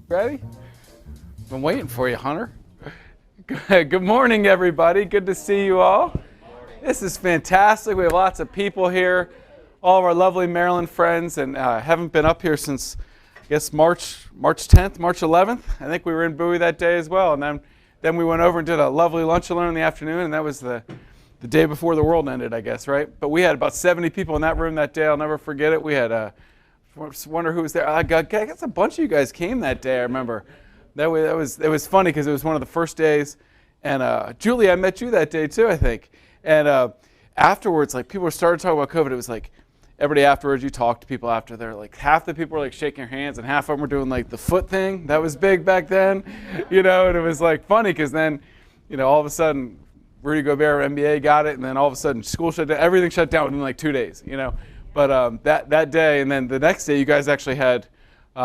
Ready? I'm waiting for you, Hunter. Good morning, everybody. Good to see you all. This is fantastic. We have lots of people here, all of our lovely Maryland friends, and haven't been up here since, I guess, March 10th, March 11th. I think we were in Bowie that day as well, and then we went over and did a lovely lunch and learn in the afternoon, and that was the day before the world ended, I guess, right? But we had about 70 people in that room that day. I'll never forget it. We had I wonder who was there. I guess a bunch of you guys came that day. I remember. It was funny because it was one of the first days, and Julie, I met you that day too, I think. And afterwards, like people started talking about COVID. It was like everybody afterwards, you talk to people after, they're like, half the people were like shaking their hands and half of them were doing like the foot thing. That was big back then, and it was like funny because then, all of a sudden, Rudy Gobert, NBA, got it, and then all of a sudden school shut down, everything shut down within like 2 days, But that day, and then the next day, you guys actually had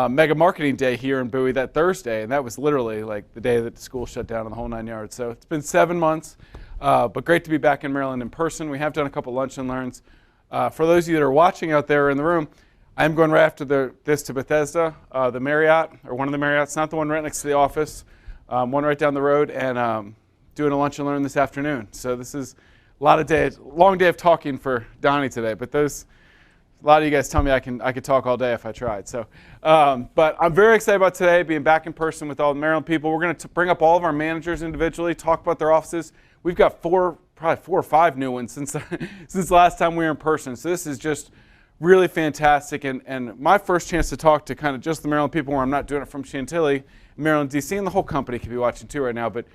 Mega Marketing Day here in Bowie that Thursday, and that was literally like the day that the school shut down in the whole 9 yards. So it's been 7 months, but great to be back in Maryland in person. We have done a couple lunch and learns. For those of you that are watching out there in the room, I'm going right after this to Bethesda, the Marriott, or one of the Marriotts, not the one right next to the office, one right down the road, and doing a lunch and learn this afternoon. So this is a long day of talking for Donnie today, but a lot of you guys tell me I could talk all day if I tried. So, but I'm very excited about today, being back in person with all the Maryland people. We're going to bring up all of our managers individually, talk about their offices. We've got probably 4 or 5 new ones since since last time we were in person. So this is just really fantastic. And my first chance to talk to kind of just the Maryland people, where I'm not doing it from Chantilly, Maryland, D.C., and the whole company could be watching too right now. But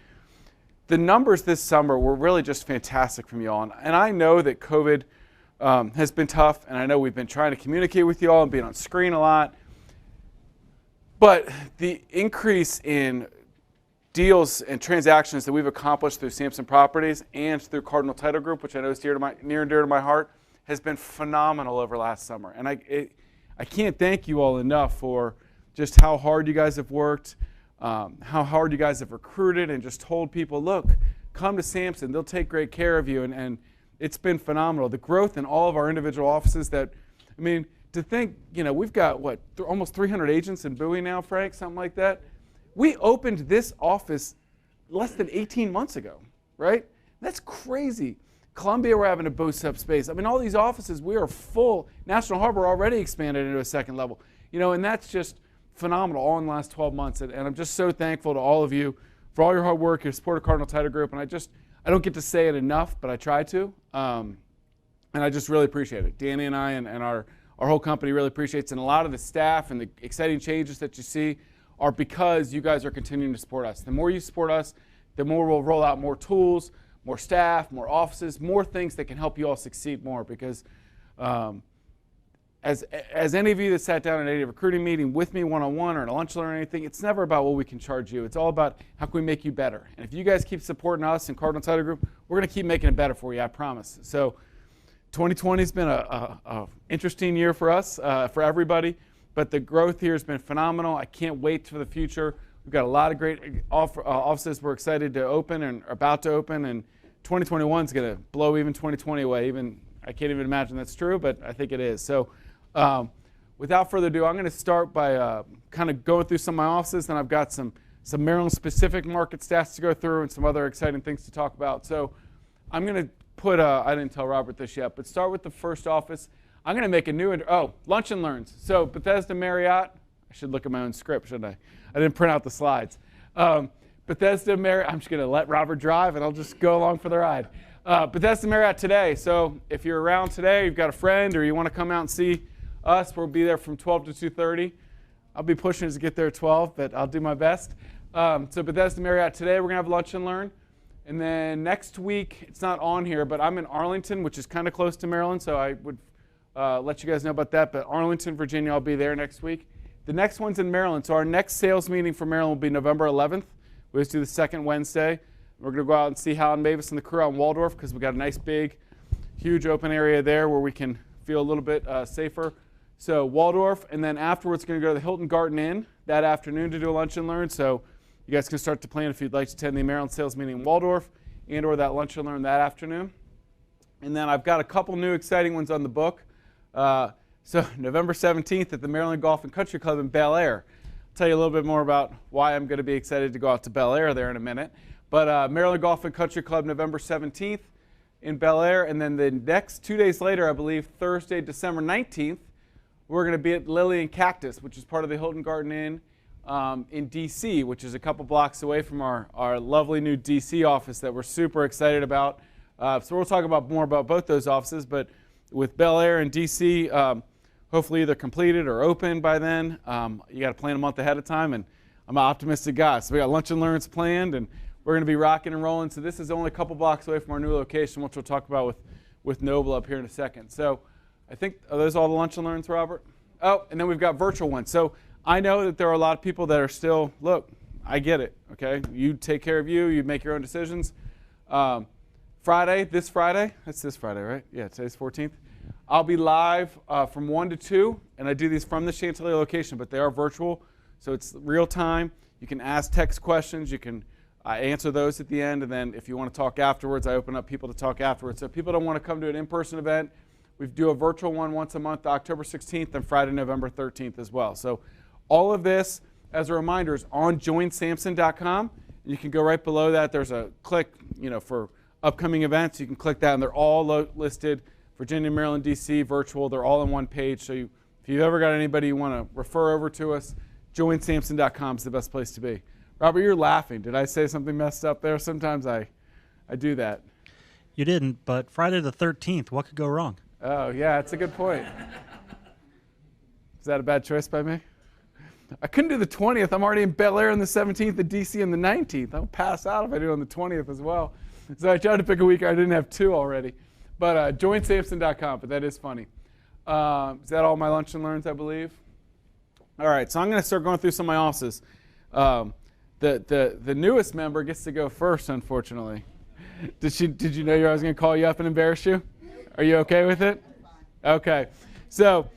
the numbers this summer were really just fantastic from you all. And I know that COVID has been tough, and I know we've been trying to communicate with you all and being on screen a lot. But the increase in deals and transactions that we've accomplished through Sampson Properties and through Cardinal Title Group, which I know is near and dear to my heart, has been phenomenal over last summer. And I can't thank you all enough for just how hard you guys have worked, how hard you guys have recruited and just told people, look, come to Sampson, they'll take great care of you. And it's been phenomenal. The growth in all of our individual offices to think, we've got, almost 300 agents in Bowie now, Frank, something like that. We opened this office less than 18 months ago, right? That's crazy. Columbia, we're having to boost up space. All these offices, we are full. National Harbor already expanded into a second level. And that's just phenomenal all in the last 12 months. And I'm just so thankful to all of you for all your hard work, your support of Cardinal Title Group. And I don't get to say it enough, but I try to. And I just really appreciate it. Danny and I and our whole company really appreciates it. And a lot of the staff and the exciting changes that you see are because you guys are continuing to support us. The more you support us, the more we'll roll out more tools, more staff, more offices, more things that can help you all succeed more. Because as any of you that sat down in a recruiting meeting with me one-on-one or in a lunch or anything, it's never about what we can charge you. It's all about how can we make you better. And if you guys keep supporting us and Cardinal Title Group, we're going to keep making it better for you, I promise. So 2020 has been a interesting year for us, for everybody. But the growth here has been phenomenal. I can't wait for the future. We've got a lot of great offices we're excited to open and are about to open. And 2021 is going to blow even 2020 away. I can't even imagine that's true, but I think it is. So without further ado, I'm going to start by kind of going through some of my offices. Then I've got some Maryland-specific market stats to go through and some other exciting things to talk about. So I'm going to put, I didn't tell Robert this yet, but start with the first office. I'm going to make a new, lunch and learns. So Bethesda Marriott, I should look at my own script, shouldn't I? I didn't print out the slides. Bethesda Marriott, I'm just going to let Robert drive and I'll just go along for the ride. Bethesda Marriott today. So if you're around today, you've got a friend or you want to come out and see us, we'll be there from 12 to 2:30. I'll be pushing to get there at 12, but I'll do my best. So Bethesda Marriott today, we're going to have lunch and learn. And then next week, it's not on here, but I'm in Arlington, which is kind of close to Maryland, so I would let you guys know about that. But Arlington, Virginia, I'll be there next week. The next one's in Maryland. So our next sales meeting for Maryland will be November 11th. We always do the second Wednesday. We're going to go out and see Hal and Mavis and the crew out in Waldorf because we've got a nice, big, huge open area there where we can feel a little bit safer. So Waldorf, and then afterwards going to go to the Hilton Garden Inn that afternoon to do a lunch and learn. So you guys can start to plan if you'd like to attend the Maryland sales meeting in Waldorf and or that lunch and learn that afternoon. And then I've got a couple new exciting ones on the book. So November 17th at the Maryland Golf and Country Club in Bel Air. I'll tell you a little bit more about why I'm going to be excited to go out to Bel Air there in a minute. But Maryland Golf and Country Club November 17th in Bel Air. And then the next 2 days later, I believe Thursday, December 19th, we're going to be at Lily and Cactus, which is part of the Hilton Garden Inn in D.C., which is a couple blocks away from our lovely new D.C. office that we're super excited about. So we'll talk more about both those offices. But with Bel Air and D.C., hopefully either completed or open by then. You got to plan a month ahead of time, and I'm an optimistic guy. So we got lunch and learns planned, and we're going to be rocking and rolling. So this is only a couple blocks away from our new location, which we'll talk about with Noble up here in a second. So I think, are those all the lunch and learns, Robert? Oh, and then we've got virtual ones. So I know that there are a lot of people that are still, look, I get it, okay? You take care of you make your own decisions. This Friday, that's this Friday, right? Yeah, today's 14th. I'll be live from 1 to 2, and I do these from the Chantilly location, but they are virtual, so it's real time. You can ask text questions. You can answer those at the end, and then if you want to talk afterwards, I open up people to talk afterwards. So if people don't want to come to an in-person event, we do a virtual one once a month, October 16th and Friday, November 13th as well. So all of this, as a reminder, is on joinsamson.com. You can go right below that. There's a click, for upcoming events. You can click that, and they're all listed. Virginia, Maryland, D.C., virtual. They're all on one page. So if you've ever got anybody you want to refer over to us, joinsamson.com is the best place to be. Robert, you're laughing. Did I say something messed up there? Sometimes I do that. You didn't, but Friday the 13th, what could go wrong? Oh, yeah, that's a good point. Is that a bad choice by me? I couldn't do the 20th. I'm already in Bel Air on the 17th, the D.C. on the 19th. I'll pass out if I do it on the 20th as well. So I tried to pick a week I didn't have 2 already. But joinsamson.com, but that is funny. Is that all my lunch and learns, I believe? All right, so I'm going to start going through some of my offices. The newest member gets to go first, unfortunately. Did you know I was going to call you up and embarrass you? Are you okay with it? Okay. So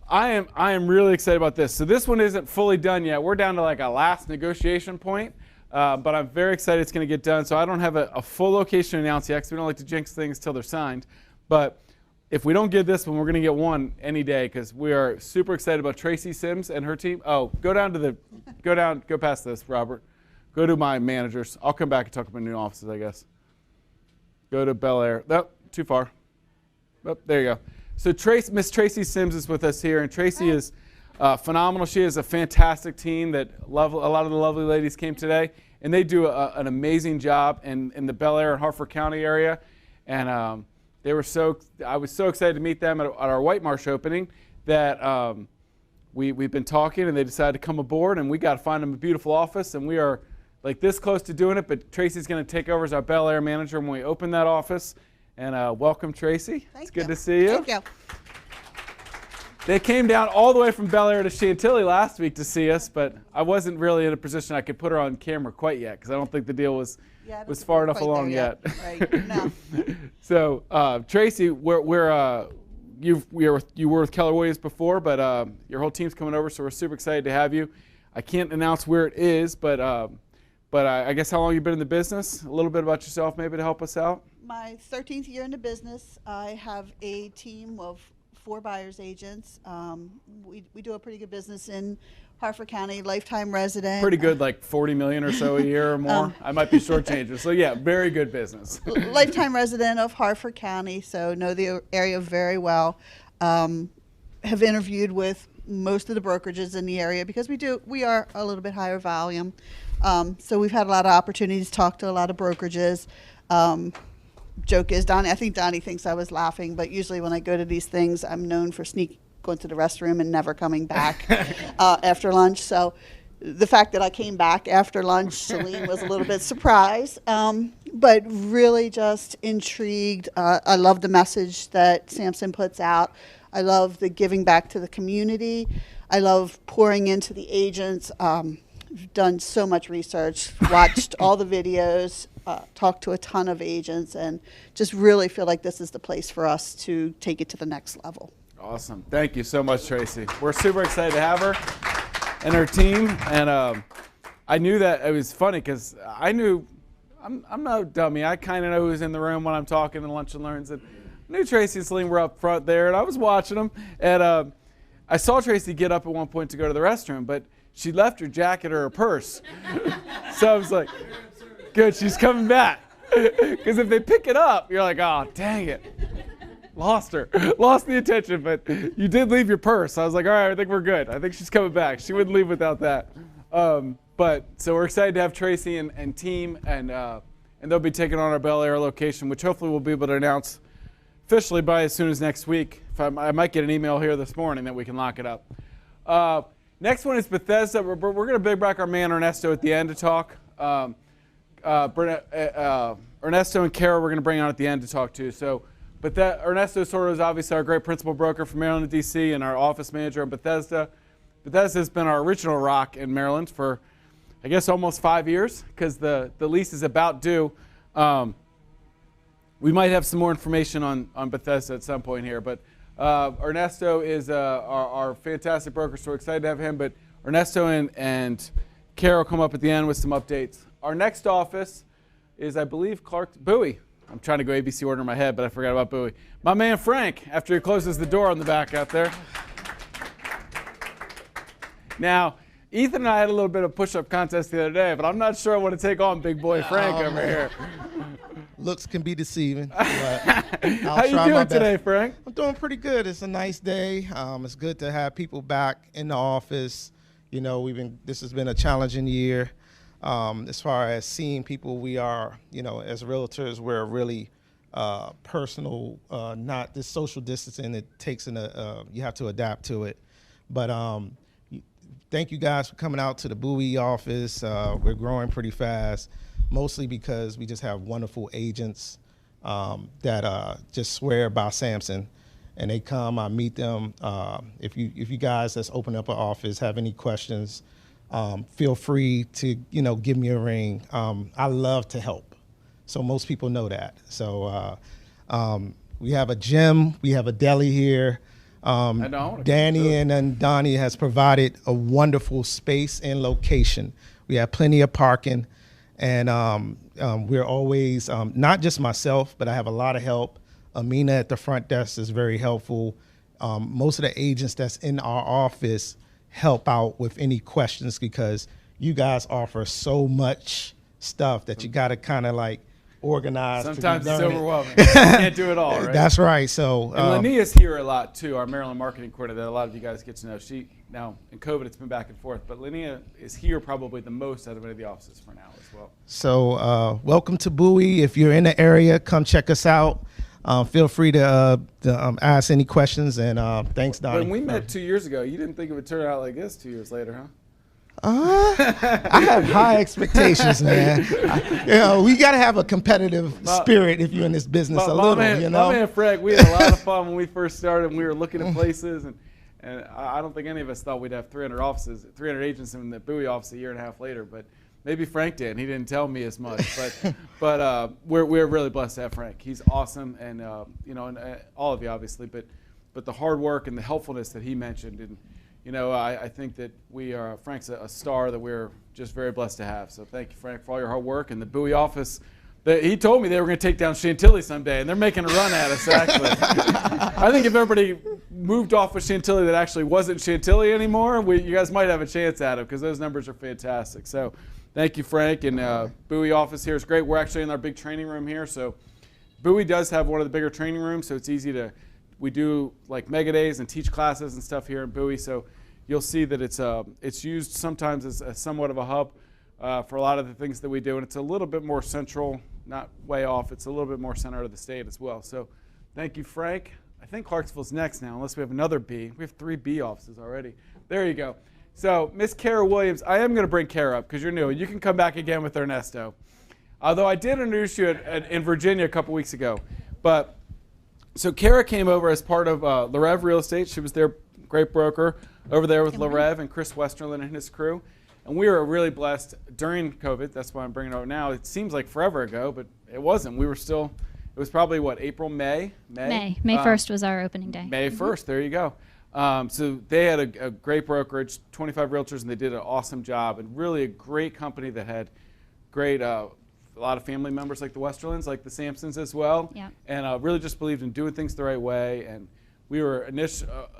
I am really excited about this. So this one isn't fully done yet. We're down to like a last negotiation point. But I'm very excited it's going to get done. So I don't have a full location announced yet because we don't like to jinx things till they're signed. But if we don't get this one, we're going to get one any day because we are super excited about Tracy Sims and her team. Oh, go past this, Robert. Go to my managers. I'll come back and talk about new offices, I guess. Go to Bel Air. Nope, too far. Oh, there you go. So Miss Tracy Sims is with us here, and Tracy is phenomenal. She has a fantastic team that a lot of the lovely ladies came today, and they do an amazing job in the Bel Air and Harford County area. And I was so excited to meet them at our White Marsh opening that we've been talking, and they decided to come aboard, and we got to find them a beautiful office, and we are like this close to doing it. But Tracy's going to take over as our Bel Air manager when we open that office. And welcome, Tracy. It's good to see you. Thank you. They came down all the way from Bel Air to Chantilly last week to see us, but I wasn't really in a position I could put her on camera quite yet because I don't think the deal was far enough along yet. Right. No. So Tracy, you were with Keller Williams before, but your whole team's coming over, so we're super excited to have you. I can't announce where it is, but I guess how long you've been in the business? A little bit about yourself, maybe to help us out. My 13th year in the business. I have a team of 4 buyers agents. We do a pretty good business in Harford County, lifetime resident. Pretty good, like 40 million or so a year or more. I might be shortchanged. So yeah, very good business. Lifetime resident of Harford County, so know the area very well. Have interviewed with most of the brokerages in the area because we are a little bit higher volume. So we've had a lot of opportunities to talk to a lot of brokerages. Joke is, I think Donnie thinks I was laughing, but usually when I go to these things, I'm known for going to the restroom and never coming back after lunch. So the fact that I came back after lunch, Celine was a little bit surprised, but really just intrigued. I love the message that Samson puts out. I love the giving back to the community. I love pouring into the agents. Done so much research, watched all the videos, talked to a ton of agents, and just really feel like this is the place for us to take it to the next level. Awesome. Thank you so much, Tracy. We're super excited to have her and her team. And I knew that it was funny because I'm no dummy. I kind of know who's in the room when I'm talking in Lunch and Learns. And I knew Tracy and Celine were up front there, and I was watching them. And I saw Tracy get up at one point to go to the restroom, but she left her jacket or her purse. So I was like, good, she's coming back. Because if they pick it up, you're like, oh, dang it. Lost the attention, but you did leave your purse. I was like, all right, I think we're good. I think she's coming back. She wouldn't leave without that. So we're excited to have Tracy and team, and they'll be taking on our Bel Air location, which hopefully we'll be able to announce officially by as soon as next week. I might get an email here this morning that we can lock it up. Next one is Bethesda. We're going to bring back our man Ernesto at the end to talk. Ernesto and Kara we're going to bring on at the end to talk too. So But that Ernesto Soto is obviously our great principal broker from Maryland to DC and our office manager in Bethesda. Bethesda has been our original rock in Maryland for, I guess, almost 5 years because the lease is about due. We might have some more information on Bethesda at some point here, but Ernesto is our fantastic broker, so we're excited to have him. But Ernesto and Carol come up at the end with some updates. Our next office is, I believe, Clark Bowie. I'm trying to go ABC order in my head, but I forgot about Bowie. My man Frank, after he closes the door on the back out there. Now, Ethan and I had a little bit of push-up contest the other day, but I'm not sure I want to take on big boy Frank over here. Looks can be deceiving. But How you doing today, Frank? I'm doing pretty good. It's a nice day. It's good to have people back in the office. You know, this has been a challenging year. As far as seeing people, we are, you know, as realtors, we're really personal, not this social distancing. It takes you have to adapt to it. But thank you guys for coming out to the Bowie office. We're growing pretty fast, mostly because we just have wonderful agents that just swear by Samson. And they come, I meet them. If you guys that's open up an office have any questions, feel free to, you know, give me a ring. I love to help. So most people know that. So we have a gym, we have a deli here. Danny and Donnie has provided a wonderful space and location. We have plenty of parking, and we're always, not just myself, but I have a lot of help. Amina at the front desk is very helpful. Most of the agents that's in our office help out with any questions because you guys offer so much stuff that you got to kind of like organize. Sometimes it's overwhelming. You can't do it all, right? That's right. So and Lania's here a lot too, our Maryland marketing coordinator that a lot of you guys get to know. Now in COVID it's been back and forth, but Lania is here probably the most out of any of the offices for now as well. So welcome to Bowie. If you're in the area, come check us out. Feel free to ask any questions, and thanks, Donnie. When we met 2 years ago, you didn't think it would turn out like this 2 years later, huh? I have high expectations, man. You know, we got to have a competitive spirit if you're in this business a little, you know? My man Frank, we had a lot of fun when we first started, and we were looking at places, and I don't think any of us thought we'd have 300 300 agents in the Bowie office a year and a half later, but maybe Frank did, and he didn't tell me as much. But we're really blessed to have Frank. He's awesome, and you know, and all of you obviously, but the hard work and the helpfulness that he mentioned, and you know, I think that Frank's a star that we're just very blessed to have. So thank you, Frank, for all your hard work. And the Bowie office, he told me they were going to take down Chantilly someday, and they're making a run at us, actually. I think if everybody moved off of Chantilly that actually wasn't Chantilly anymore, you guys might have a chance at it because those numbers are fantastic. So thank you, Frank. And Bowie office here is great. We're actually in our big training room here. So Bowie does have one of the bigger training rooms, so it's easy to we do like mega days and teach classes and stuff here in Bowie, so you'll see that it's used sometimes as somewhat of a hub for a lot of the things that we do, and it's a little bit more central, not way off. It's a little bit more center of the state as well. So thank you, Frank. I think Clarksville's next now, unless we have another B. We have 3 B offices already. There you go. So Miss Kara Williams, I am going to bring Kara up because you're new. You can come back again with Ernesto. Although I did introduce you in Virginia a couple weeks ago. But so Kara came over as part of LaRev Real Estate. She was their great broker over there with LaRev and Chris Westerland and his crew. And we were really blessed during COVID. That's why I'm bringing it over now. It seems like forever ago, but it wasn't. We were still, it was probably what, April, May? May 1st was our opening day. May 1st, there you go. So they had a great brokerage, 25 realtors, and they did an awesome job. And really a great company that had great, a lot of family members like the Westerlands, like the Sampsons as well. Yeah. And really just believed in doing things the right way. And we were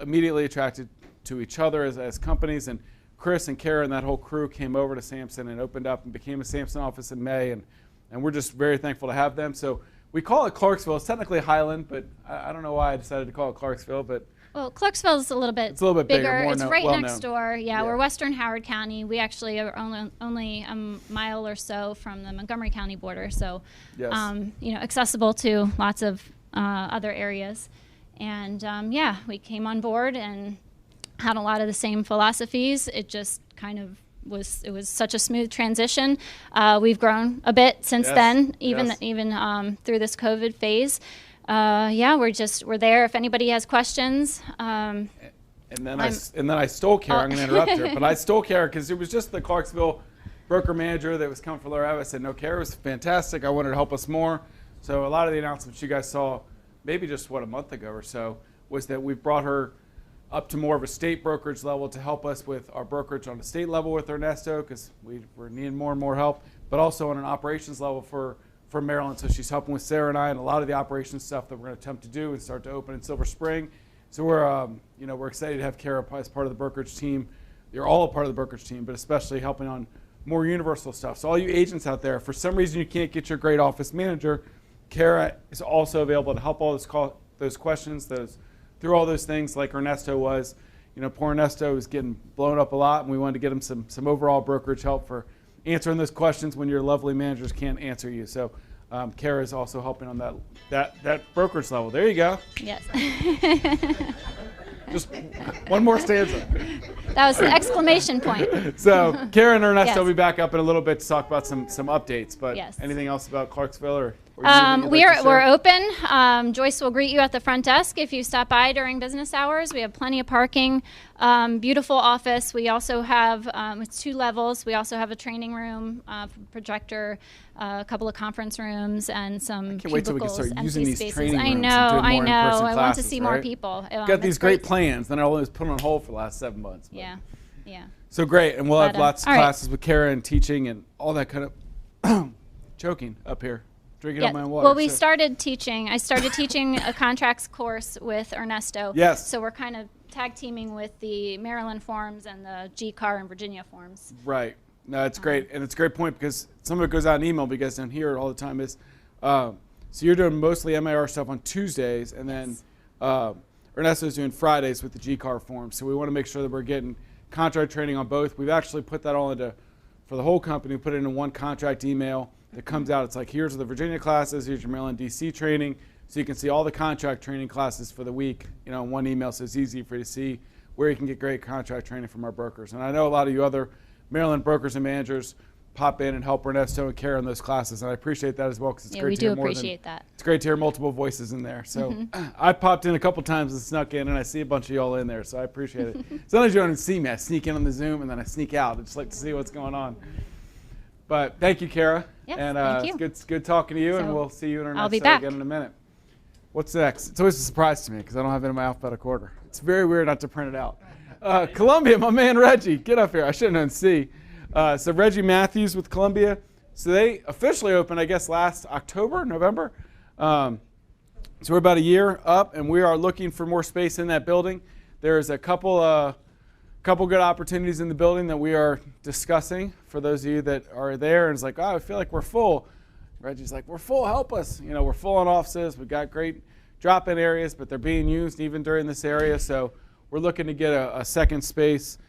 immediately attracted to each other as companies. And Chris and Kara and that whole crew came over to Sampson and opened up and became a Sampson office in May. And we're just very thankful to have them. So we call it Clarksville. It's technically Highland, but I don't know why I decided to call it Clarksville. But well, Clarksville's a little bit bigger. It's right well next door. Yeah, we're Western Howard County. We actually are only a mile or so from the Montgomery County border, so yes. Accessible to lots of other areas. And yeah, we came on board and had a lot of the same philosophies. It just kind of was such a smooth transition. We've grown a bit since then, even through this COVID phase. yeah, we're there if anybody has questions. And then I stole Kara. I'm going to interrupt her, but I stole Kara because it was just the Clarksville broker manager that was coming for Laura. I said, no, Kara was fantastic. I wanted to help us more. So a lot of the announcements you guys saw, maybe just a month ago or so, was that we've brought her up to more of a state brokerage level to help us with our brokerage on the state level with Ernesto, because we're needing more and more help, but also on an operations level for Maryland. So she's helping with Sarah and I and a lot of the operations stuff that we're going to attempt to do and start to open in Silver Spring. So we're excited to have Kara as part of the brokerage team. You're all a part of the brokerage team, but especially helping on more universal stuff. So all you agents out there, for some reason you can't get your great office manager, Kara is also available to help all those questions, through all those things like Ernesto was. Poor Ernesto is getting blown up a lot, and we wanted to get him some overall brokerage help for answering those questions when your lovely managers can't answer you. So Kara is also helping on that brokerage level. There you go. Yes. Just one more stanza. That was the exclamation point. So Kara and Ernesto Yes. will be back up in a little bit to talk about some updates. But Yes. anything else about Clarksville or you that you'd like to share? We're open. Joyce will greet you at the front desk if you stop by during business hours. We have plenty of parking. Beautiful office. We also have it's 2 levels. We also have a training room, projector, a couple of conference rooms, and some Can't wait till we can cubicles, start empty using these spaces. training rooms I and know. doing I more know. in-person I want to classes, see more right? people. Got It's these great plans, then I was put on hold for the last 7 months. But. Yeah. Yeah. So great, and we'll have But, lots of all right. classes with Kara and teaching and all that kind of choking up here, drinking up my own water. Well, we so. started teaching. I started teaching a contracts course with Ernesto. Yes. So we're kind of tag teaming with the Maryland forms and the GCAR and Virginia forms. Right. No, it's great, and it's a great point because some of it goes out in email because I don't hear it all the time. So you're doing mostly MIR stuff on Tuesdays, and then Ernesto's doing Fridays with the GCAR forms. So we want to make sure that we're getting contract training on both. We've actually put that all into, for the whole company, put it in one contract email that comes out. It's like, here's the Virginia classes, here's your Maryland DC training. So you can see all the contract training classes for the week, in one email. So it's easy for you to see where you can get great contract training from our brokers. And I know a lot of you other Maryland brokers and managers pop in and help Ernesto and Kara in those classes, and I appreciate that as well because it's Yeah, great we to do hear more appreciate that. It's great to hear multiple voices in there. So I popped in a couple times and snuck in, and I see a bunch of y'all in there, so I appreciate it. Sometimes you don't even see me. I sneak in on the Zoom, and then I sneak out. I just like to see what's going on. But thank you, Kara. Yes, and thank you. It's good talking to you, and So, we'll see you in I'll be Ernesto back. again in a minute. What's next? It's always a surprise to me because I don't have it in my alphabetical order. It's very weird not to print it out. Columbia, my man Reggie, get up here. I should have known C. So Reggie Matthews with Columbia. So they officially opened, I guess, last October, November. So we're about a year up, and we are looking for more space in that building. There's a couple good opportunities in the building that we are discussing for those of you that are there. And it's like, oh, I feel like we're full. Reggie's like, we're full, help us. We're full on offices. We've got great drop-in areas, but they're being used even during this area. So we're looking to get a second space,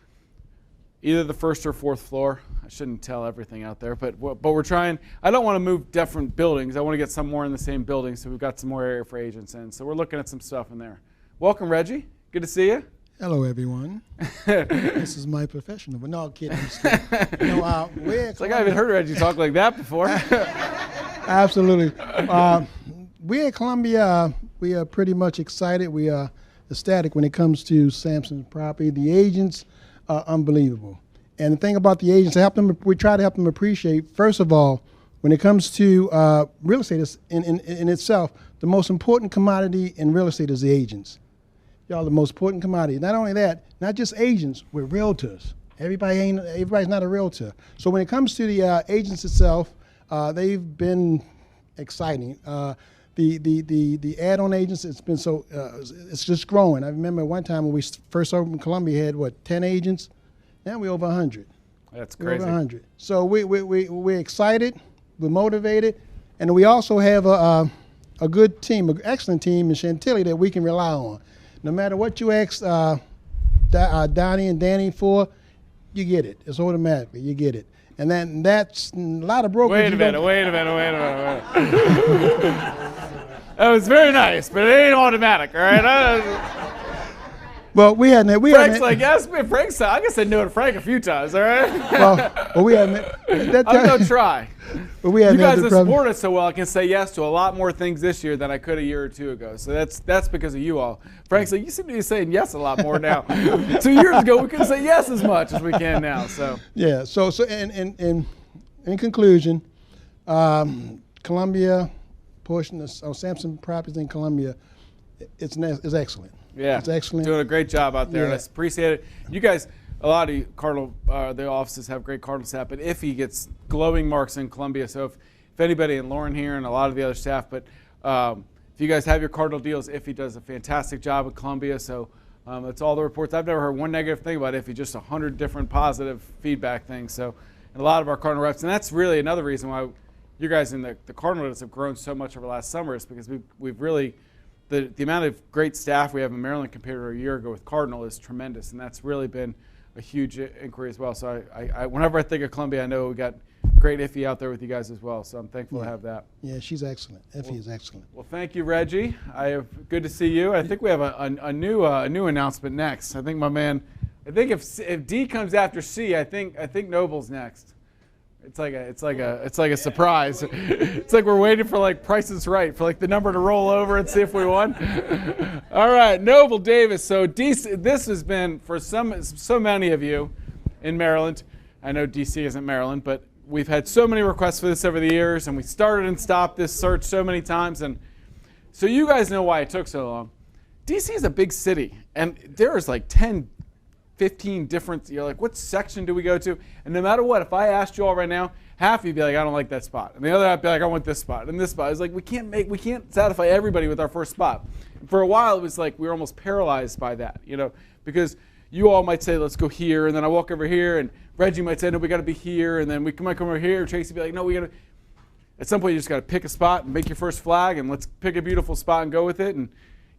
either the first or fourth floor. I shouldn't tell everything out there, but we're trying. I don't want to move different buildings. I want to get some more in the same building, so we've got some more area for agents in. So we're looking at some stuff in there. Welcome, Reggie. Good to see you. Hello, everyone. This is my professional, but no, kidding. I'm just kidding. It's like I haven't heard Reggie talk like that before. Absolutely. We at Columbia, we are pretty much excited. We are ecstatic when it comes to Sampson's property. The agents are unbelievable. And the thing about the agents, we try to help them appreciate, first of all, when it comes to real estate in itself, the most important commodity in real estate is the agents. Y'all, the most important commodity. Not only that, not just agents, we're realtors. Everybody's not a realtor. So when it comes to the agents itself, they've been exciting. The add-on agents, it's been so, it's just growing. I remember one time when we first opened Columbia, had 10 agents? Now we're over 100. That's We're crazy. over 100. So we're excited, we're motivated, and we also have a good team, an excellent team in Chantilly that we can rely on. No matter what you ask Donnie and Danny for, you get it. It's automatically, you get it. And that's a lot of brokers. Wait a minute. That was very nice, but it ain't automatic, all right? Well, we hadn't. Frank's like, yes, man. Frank's. I guess I said no to Frank a few times. All right. well, we hadn't. That I'm time, gonna try. but we hadn't You guys had the have problem. supported us so well. I can say yes to a lot more things this year than I could a year or two ago. So that's because of you all. Frank's like, you seem to be saying yes a lot more now. 2 years ago, we couldn't say yes as much as we can now. So Yeah. So in conclusion, Columbia portion of Sampson Properties in Columbia, it's excellent. yeah, It's excellent. Doing a great job out there. And I Yeah. appreciate it. You guys, a lot of you Cardinal, the offices have great Cardinal staff, but Iffy gets glowing marks in Columbia. So if anybody in Lauren here and a lot of the other staff, but if you guys have your Cardinal deals, Iffy does a fantastic job at Columbia. So that's all the reports. I've never heard one negative thing about Iffy, just 100 different positive feedback things. So and a lot of our Cardinal reps, and that's really another reason why you guys in the Cardinal reps have grown so much over the last summer is because we've really the amount of great staff we have in Maryland compared to a year ago with Cardinal is tremendous, and that's really been a huge inquiry as well. So I whenever I think of Columbia, I know we got great Iffy out there with you guys as well. So I'm thankful to have that. Yeah, she's excellent. Effie is excellent. Well, thank you, Reggie. Good to see you. I think we have a new announcement next. I think my man. I think if D comes after C, I think Noble's next. It's like a surprise. It's like we're waiting for like Price is Right for like the number to roll over and see if we won. All right, Noble Davis. So DC, this has been for so many of you in Maryland. I know DC isn't Maryland, but we've had so many requests for this over the years, and we started and stopped this search so many times, and so you guys know why it took so long. DC is a big city, and there's like 10, 15 different, you're like, what section do we go to? And no matter what, if I asked you all right now, half of you'd be like, I don't like that spot. And the other half would be like, I want this spot and this spot. It's like, we can't satisfy everybody with our first spot. And for a while, it was like we were almost paralyzed by that, because you all might say, let's go here. And then I walk over here, and Reggie might say, no, we got to be here. And then we might come over here. Tracy would be like, no, we got to. At some point, you just got to pick a spot and make your first flag, and let's pick a beautiful spot and go with it. And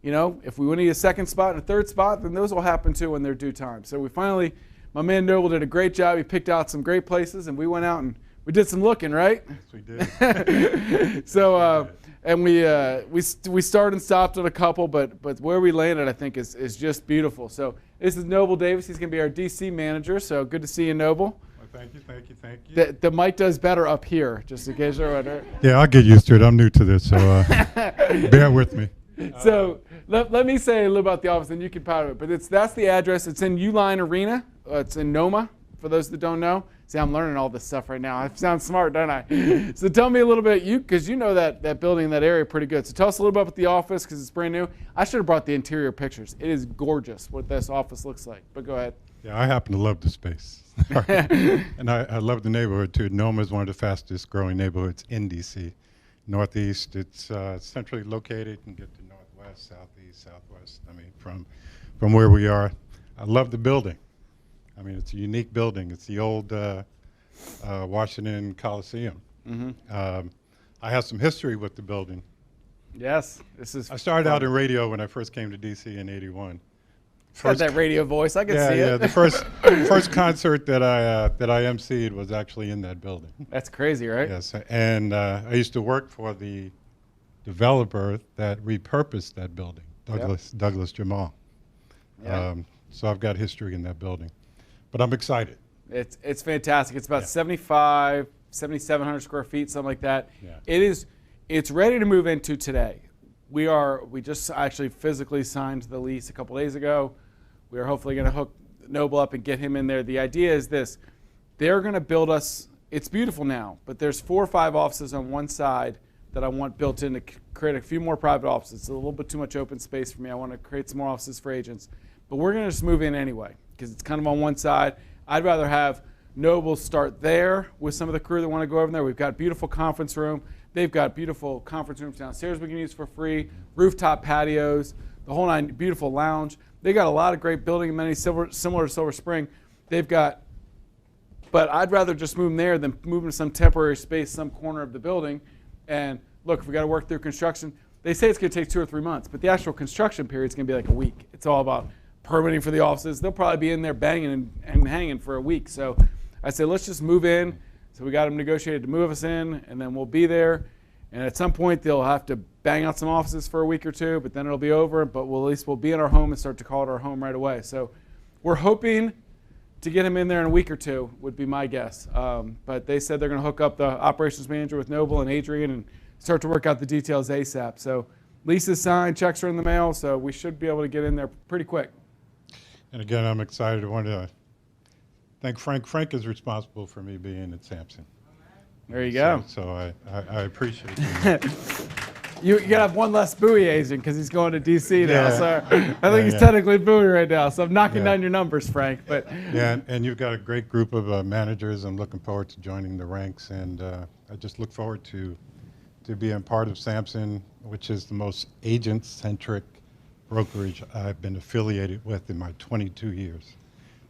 if we need a second spot and a third spot, then those will happen too in their due time. So we finally, my man Noble did a great job. He picked out some great places, and we went out and we did some looking, right? Yes, we did. So and we started and stopped at a couple, but where we landed, I think, is just beautiful. So this is Noble Davis. He's going to be our DC manager. So good to see you, Noble. Well, thank you. The mic does better up here, just in case you're wondering. Yeah, I'll get used to it. I'm new to this, so bear with me. So let me say a little about the office, and you can power it. But that's the address. It's in Uline Arena. It's in Noma, for those that don't know. See, I'm learning all this stuff right now. I sound smart, don't I? So tell me a little bit, because you know that building, that area pretty good. So tell us a little bit about the office, because it's brand new. I should have brought the interior pictures. It is gorgeous what this office looks like. But go ahead. Yeah, I happen to love the space. And I love the neighborhood, too. Noma is one of the fastest growing neighborhoods in D.C. Northeast, it's centrally located. You can get to northwest, southeast, southwest. I mean, from where we are. I love the building. I mean, it's a unique building. It's the old Washington Coliseum. Mm-hmm. I have some history with the building. Yes, this is. I started out in radio when I first came to D.C. in '81. Got that radio voice. I can see it. Yeah, the first concert that I emceed was actually in that building. That's crazy, right? Yes, and I used to work for the developer that repurposed that building, Douglas Jamal. Yeah. So I've got history in that building, but I'm excited. It's fantastic. It's about 7,700 square feet, something like that. Yeah. It's ready to move into today. We just actually physically signed the lease a couple days ago. We are hopefully going to hook Noble up and get him in there. The idea is this: they're going to build us. It's beautiful now, but there's 4 or 5 offices on one side that I want built in to create a few more private offices. It's a little bit too much open space for me. I want to create some more offices for agents, but we're going to just move in anyway because it's kind of on one side. I'd rather have Noble start there with some of the crew that want to go over there. We've got a beautiful conference room. They've got beautiful conference rooms downstairs we can use for free, rooftop patios, the whole nine, beautiful lounge. They got a lot of great building amenities similar to Silver Spring. But I'd rather just move them there than move them to some temporary space, some corner of the building. And look, if we got to work through construction, they say it's going to take 2 or 3 months, but the actual construction period is going to be like a week. It's all about permitting for the offices. They'll probably be in there banging and hanging for a week. So I say, let's just move in. So we got them negotiated to move us in, and then we'll be there. And at some point, they'll have to bang out some offices for a week or two, but then it'll be over. But at least we'll be in our home and start to call it our home right away. So we're hoping to get him in there in a week or two, would be my guess. But they said they're going to hook up the operations manager with Noble and Adrian and start to work out the details ASAP. So leases signed, checks are in the mail, so we should be able to get in there pretty quick. And again, I'm excited. I want to thank Frank. Frank is responsible for me being at Sampson. There you go. So I appreciate it. You gotta have one less Bowie agent because he's going to DC now. Yeah. So I think he's technically Bowie right now. So I'm knocking down your numbers, Frank. But yeah, and you've got a great group of managers. I'm looking forward to joining the ranks, and I just look forward to being part of Sampson, which is the most agent-centric brokerage I've been affiliated with in my 22 years.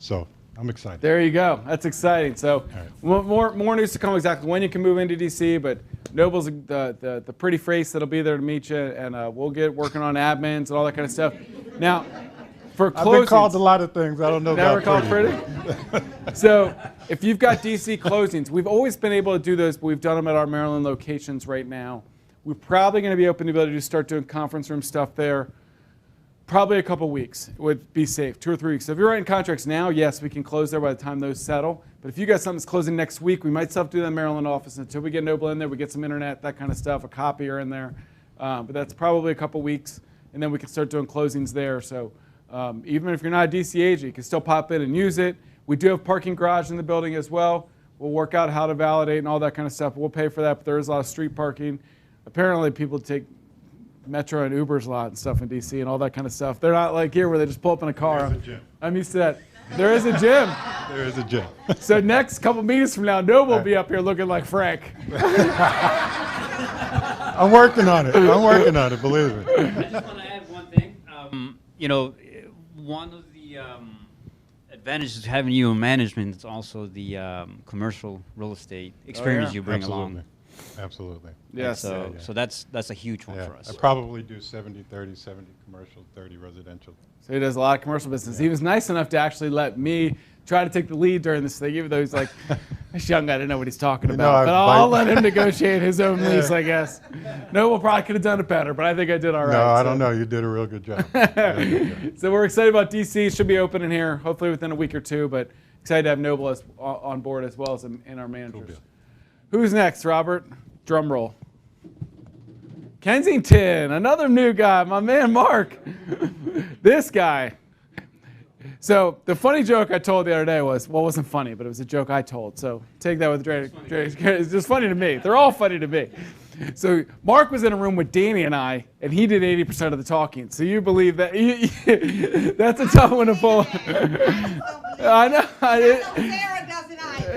So I'm excited. there you go. That's exciting. So more news to come exactly when you can move into DC. But Noble's the pretty face that'll be there to meet you, and we'll get working on admins and all that kind of stuff. Now, for closings, I've been called a lot of things. I don't know never about called pretty. So if you've got DC closings, we've always been able to do those, but we've done them at our Maryland locations right now. We're probably going to be open to be able to start doing conference room stuff there. Probably a couple weeks would be safe, 2 or 3 weeks. So if you're writing contracts now, yes, we can close there by the time those settle. But if you got something that's closing next week, we might still have to do that in the Maryland office until we get Noble in there. We get some internet, that kind of stuff, a copier in there. But that's probably a couple weeks, and then we can start doing closings there. So even if you're not a DC agent, you can still pop in and use it. We do have parking garage in the building as well. We'll work out how to validate and all that kind of stuff. We'll pay for that, but there is a lot of street parking. Apparently, people take Metro and Uber's a lot and stuff in DC and all that kind of stuff. They're not like here where they just pull up in a car. There's a gym. I'm used to that. There is a gym. There is a gym. So next couple meetings from now, Noble will be up here looking like Frank. I'm working on it. I'm working on it, believe me. I just want to add one thing. One of the advantages of having you in management is also the commercial real estate experience you bring along. Absolutely. Yes. So that's a huge one for us. I probably do 70-30, 70 commercial, 30 residential. So he does a lot of commercial business. He was nice enough to actually let me try to take the lead during this thing, even though he's like, this young guy didn't know what he's talking about. But I'll let him negotiate his own lease, I guess. Noble probably could have done it better, but I think I did all right. No, I don't know. You did a real good job. So we're excited about DC. Should be opening here, hopefully within a week or two, but excited to have Noble on board as well as in our managers. Who's next, Robert? Drum roll. Kensington, another new guy, my man Mark. This guy. So the funny joke I told the other day was, well, it wasn't funny, but it was a joke I told. So take that with a grain. It's just funny to me. They're all funny to me. So Mark was in a room with Danny and I, and he did 80% of the talking. So you believe that? That's a tough one to pull. I know.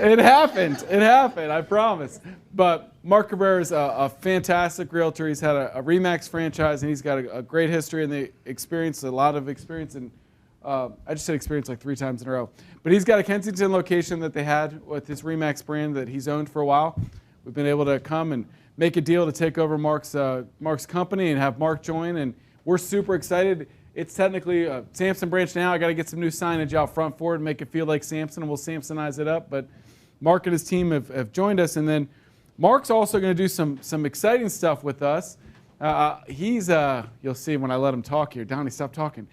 It happened. It happened. I promise. But Mark Cabrera is a fantastic realtor. He's had a RE/MAX franchise, and he's got a great history and the experience, a lot of experience. And I just said experience like 3 times in a row. But he's got a Kensington location that they had with his RE/MAX brand that he's owned for a while. We've been able to come and make a deal to take over Mark's company and have Mark join, and we're super excited. It's technically a Sampson branch now. I got to get some new signage out front for it and make it feel like Sampson, and we'll Samsonize it up. But Mark and his team have joined us, and then Mark's also going to do some exciting stuff with us. You'll see when I let him talk here. Donnie, stop talking.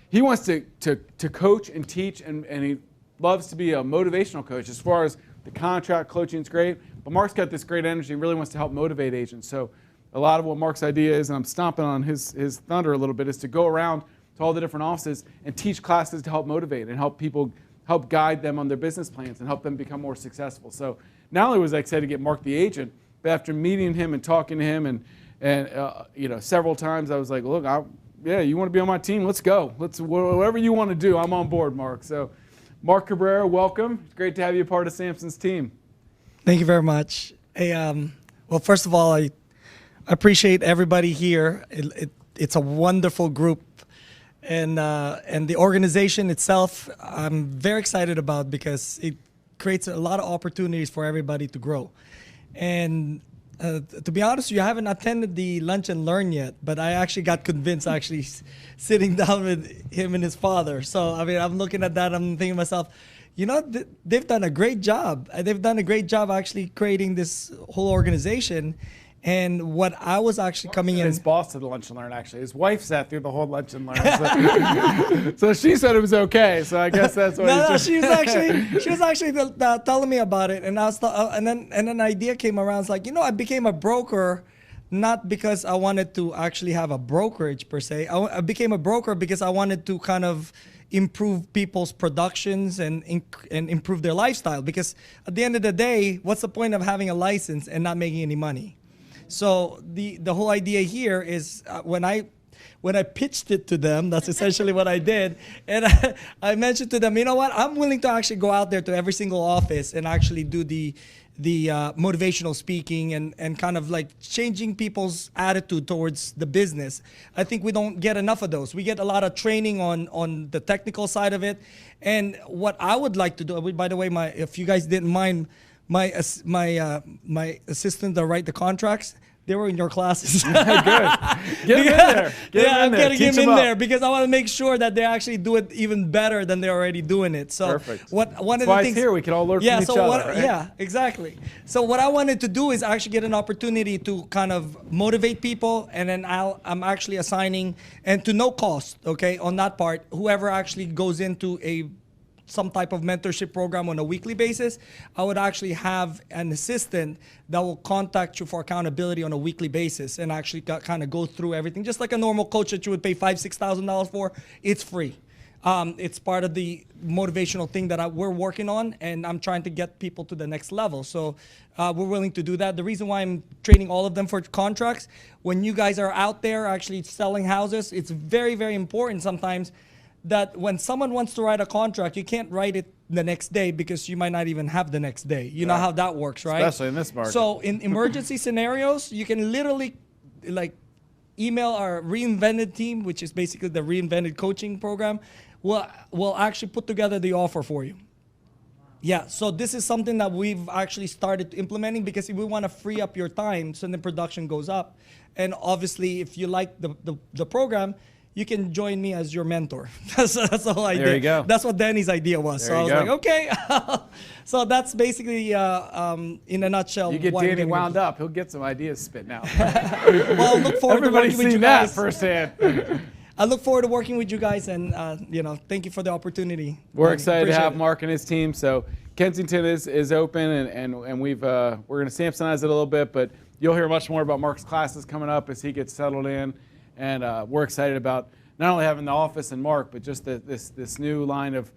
He wants to coach and teach, and he loves to be a motivational coach. As far as the contract coaching is great, but Mark's got this great energy and really wants to help motivate agents. So a lot of what Mark's idea is, and I'm stomping on his thunder a little bit, is to go around to all the different offices and teach classes to help motivate and help people, help guide them on their business plans and help them become more successful. So not only was I excited to get Mark the agent, but after meeting him and talking to him and several times, I was like, look, yeah, you want to be on my team? Let's go. Whatever you want to do, I'm on board, Mark. So Mark Cabrera, welcome. It's great to have you a part of Sampson's team. Thank you very much. Hey, well, first of all, I appreciate everybody here. It's a wonderful group, and the organization itself, I'm very excited about because it creates a lot of opportunities for everybody to grow. And to be honest with you, I haven't attended the lunch and learn yet, but I actually got convinced actually sitting down with him and his father. So, I mean, I'm looking at that, I'm thinking to myself, you know, they've done a great job. They've done a great job actually creating this whole organization. And what I was actually coming in. His boss did lunch and learn, actually. His wife sat through the whole lunch and learn. So, so she said it was okay. So I guess that's what No, he's she was actually telling me about it, and I was and then an idea came around. It's like, I became a broker not because I wanted to actually have a brokerage per se. I became a broker because I wanted to kind of improve people's productions and improve their lifestyle. Because at the end of the day, what's the point of having a license and not making any money? So the whole idea here is when I pitched it to them, that's essentially what I did. And I mentioned to them, you know what, I'm willing to actually go out there to every single office and actually do the motivational speaking and kind of like changing people's attitude towards the business. I think we don't get enough of those. We get a lot of training on the technical side of it. And what I would like to do, by the way, if you guys didn't mind, my assistant that write the contracts, they were in your classes. Good. Get him in there. I'm getting him in there because I want to make sure that they actually do it even better than they're already doing it. So perfect. One of That's the things here we can all learn from each other. Right? Yeah, exactly. So what I wanted to do is actually get an opportunity to kind of motivate people, and then I'm actually assigning, and to no cost, okay, on that part, whoever actually goes into some type of mentorship program on a weekly basis, I would actually have an assistant that will contact you for accountability on a weekly basis and actually kind of go through everything. Just like a normal coach that you would pay $5,000-$6,000 for, it's free. It's part of the motivational thing that we're working on, and I'm trying to get people to the next level. So we're willing to do that. The reason why I'm training all of them for contracts, when you guys are out there actually selling houses, it's very, very important sometimes that when someone wants to write a contract, you can't write it the next day because you might not even have the next day. You know how that works, right? Especially in this market. So in emergency scenarios, you can literally email our Reinvented team, which is basically the Reinvented coaching program. We'll actually put together the offer for you. Yeah, so this is something that we've actually started implementing because we want to free up your time so the production goes up. And obviously, if you like the program, you can join me as your mentor. That's the whole idea. There you go. That's what Danny's idea was. There so I you was go. like, okay. So that's basically, in a nutshell. You get what I'm Danny gonna wound do. up, he'll get some ideas spitting out. Well, I look forward to Everybody's working with you seen that guys. firsthand. I look forward to working with you guys, and thank you for the opportunity. We're I excited to appreciate have it. Mark and his team. So Kensington is open, and we're going to Samsonize it a little bit, but you'll hear much more about Mark's classes coming up as he gets settled in, and we're excited about not only having the office and Mark, but just this new line of,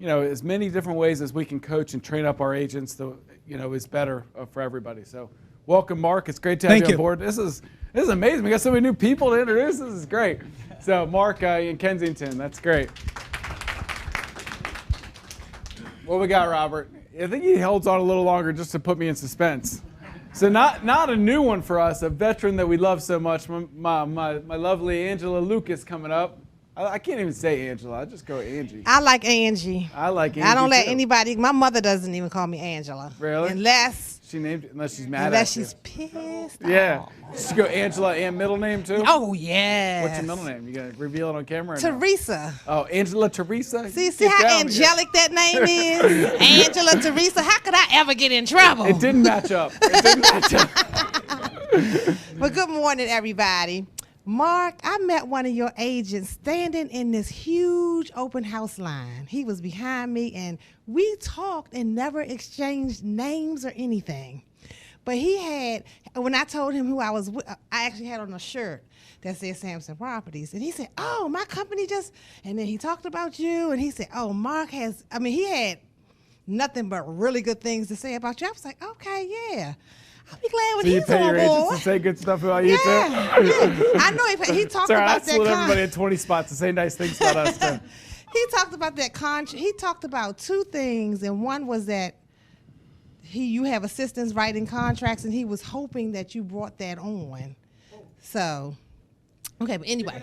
as many different ways as we can coach and train up our agents, is better for everybody. So welcome, Mark. It's great to have you on board. This is amazing. We got so many new people to introduce. This is great. So Mark in Kensington, that's great. What we got, Robert? I think he holds on a little longer just to put me in suspense. So not a new one for us, a veteran that we love so much. My lovely Angela Lucas coming up. I can't even say Angela. I just go Angie. I like Angie. I like Angie. I don't let too. anybody. My mother doesn't even call me Angela. Really? Unless she named it, unless she's mad unless at she's pissed. Yeah. off. She go Angela and middle name too? Oh yes. What's your middle name? You gonna reveal it on camera? Or no? Teresa. Oh, Angela Teresa. See Get how down, angelic that name is? Angela Teresa. How could I ever get in trouble? It didn't match up. It didn't match up. Well, good morning, everybody. Mark, I met one of your agents standing in this huge open house line. He was behind me, and we talked and never exchanged names or anything. But he had, when I told him who I was with, I actually had on a shirt that said Sampson Properties. And he said, oh, my company just, and then he talked about you, and he said, oh, Mark has, he had nothing but really good things to say about you. I was like, okay, yeah. I'll be glad when So you he's pay on your agents board. to say good stuff about you too? Yeah. I know he talked Sorry, I about that split everybody in 20 spots to say nice things about us too. He talked about that contract. He talked about two things, and one was that you have assistants writing contracts, and he was hoping that you brought that on. So, okay, but anyway.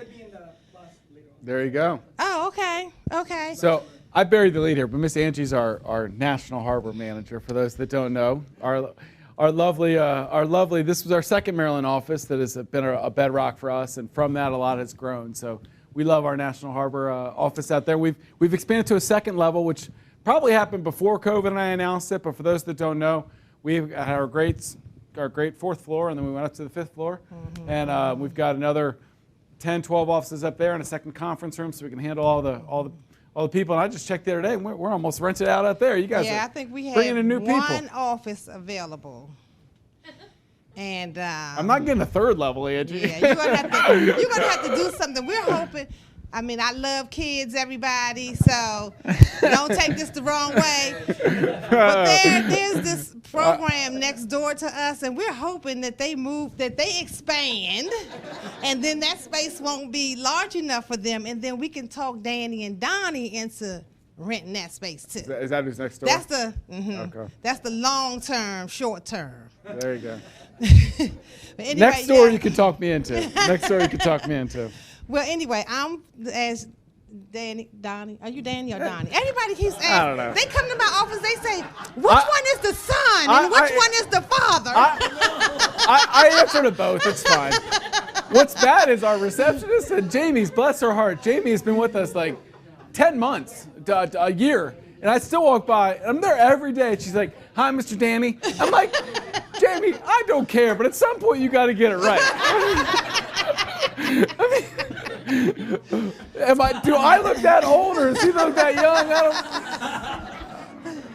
There you go. Oh, okay, okay. So I buried the lead here, but Miss Angie's our National Harbor Manager. For those that don't know, our lovely. This was our second Maryland office that has been a bedrock for us, and from that a lot has grown. So we love our National Harbor office out there. We've expanded to a second level, which probably happened before COVID and I announced it. But for those that don't know, we've had our great our great 4th floor, and then we went up to the 5th floor. And we've got another 10, 12 offices up there and a second conference room so we can handle all the people. And I just checked the other day, and we're almost rented out there. You guys I are think we bringing have in new one people. office available. And I'm not getting a 3rd level, Angie. yeah, you're gonna have to do something. We're hoping. I mean, I love kids, everybody, so don't take this the wrong way. But there's this program next door to us, and we're hoping that they expand, and then that space won't be large enough for them, and then we can talk Danny and Donnie into renting that space too. Is that who's next door? That's the Okay. that's the long term, short term. There you go. But anyway, Next door yeah. you can talk me into. Next door you can talk me into. Well, anyway, I'm as Donnie. Are you Danny or Donnie? Everybody keeps asking. I don't know. They come to my office. They say, which one is the son and which one is the father? I answer to both. It's fine. What's bad is our receptionist and Jamie's, bless her heart. Jamie has been with us like 10 months, a year. And I still walk by, and I'm there every day. And she's like, hi, Mr. Danny. I'm like, Jamie, I don't care, but at some point you got to get it right. Do I look that old or does he look that young?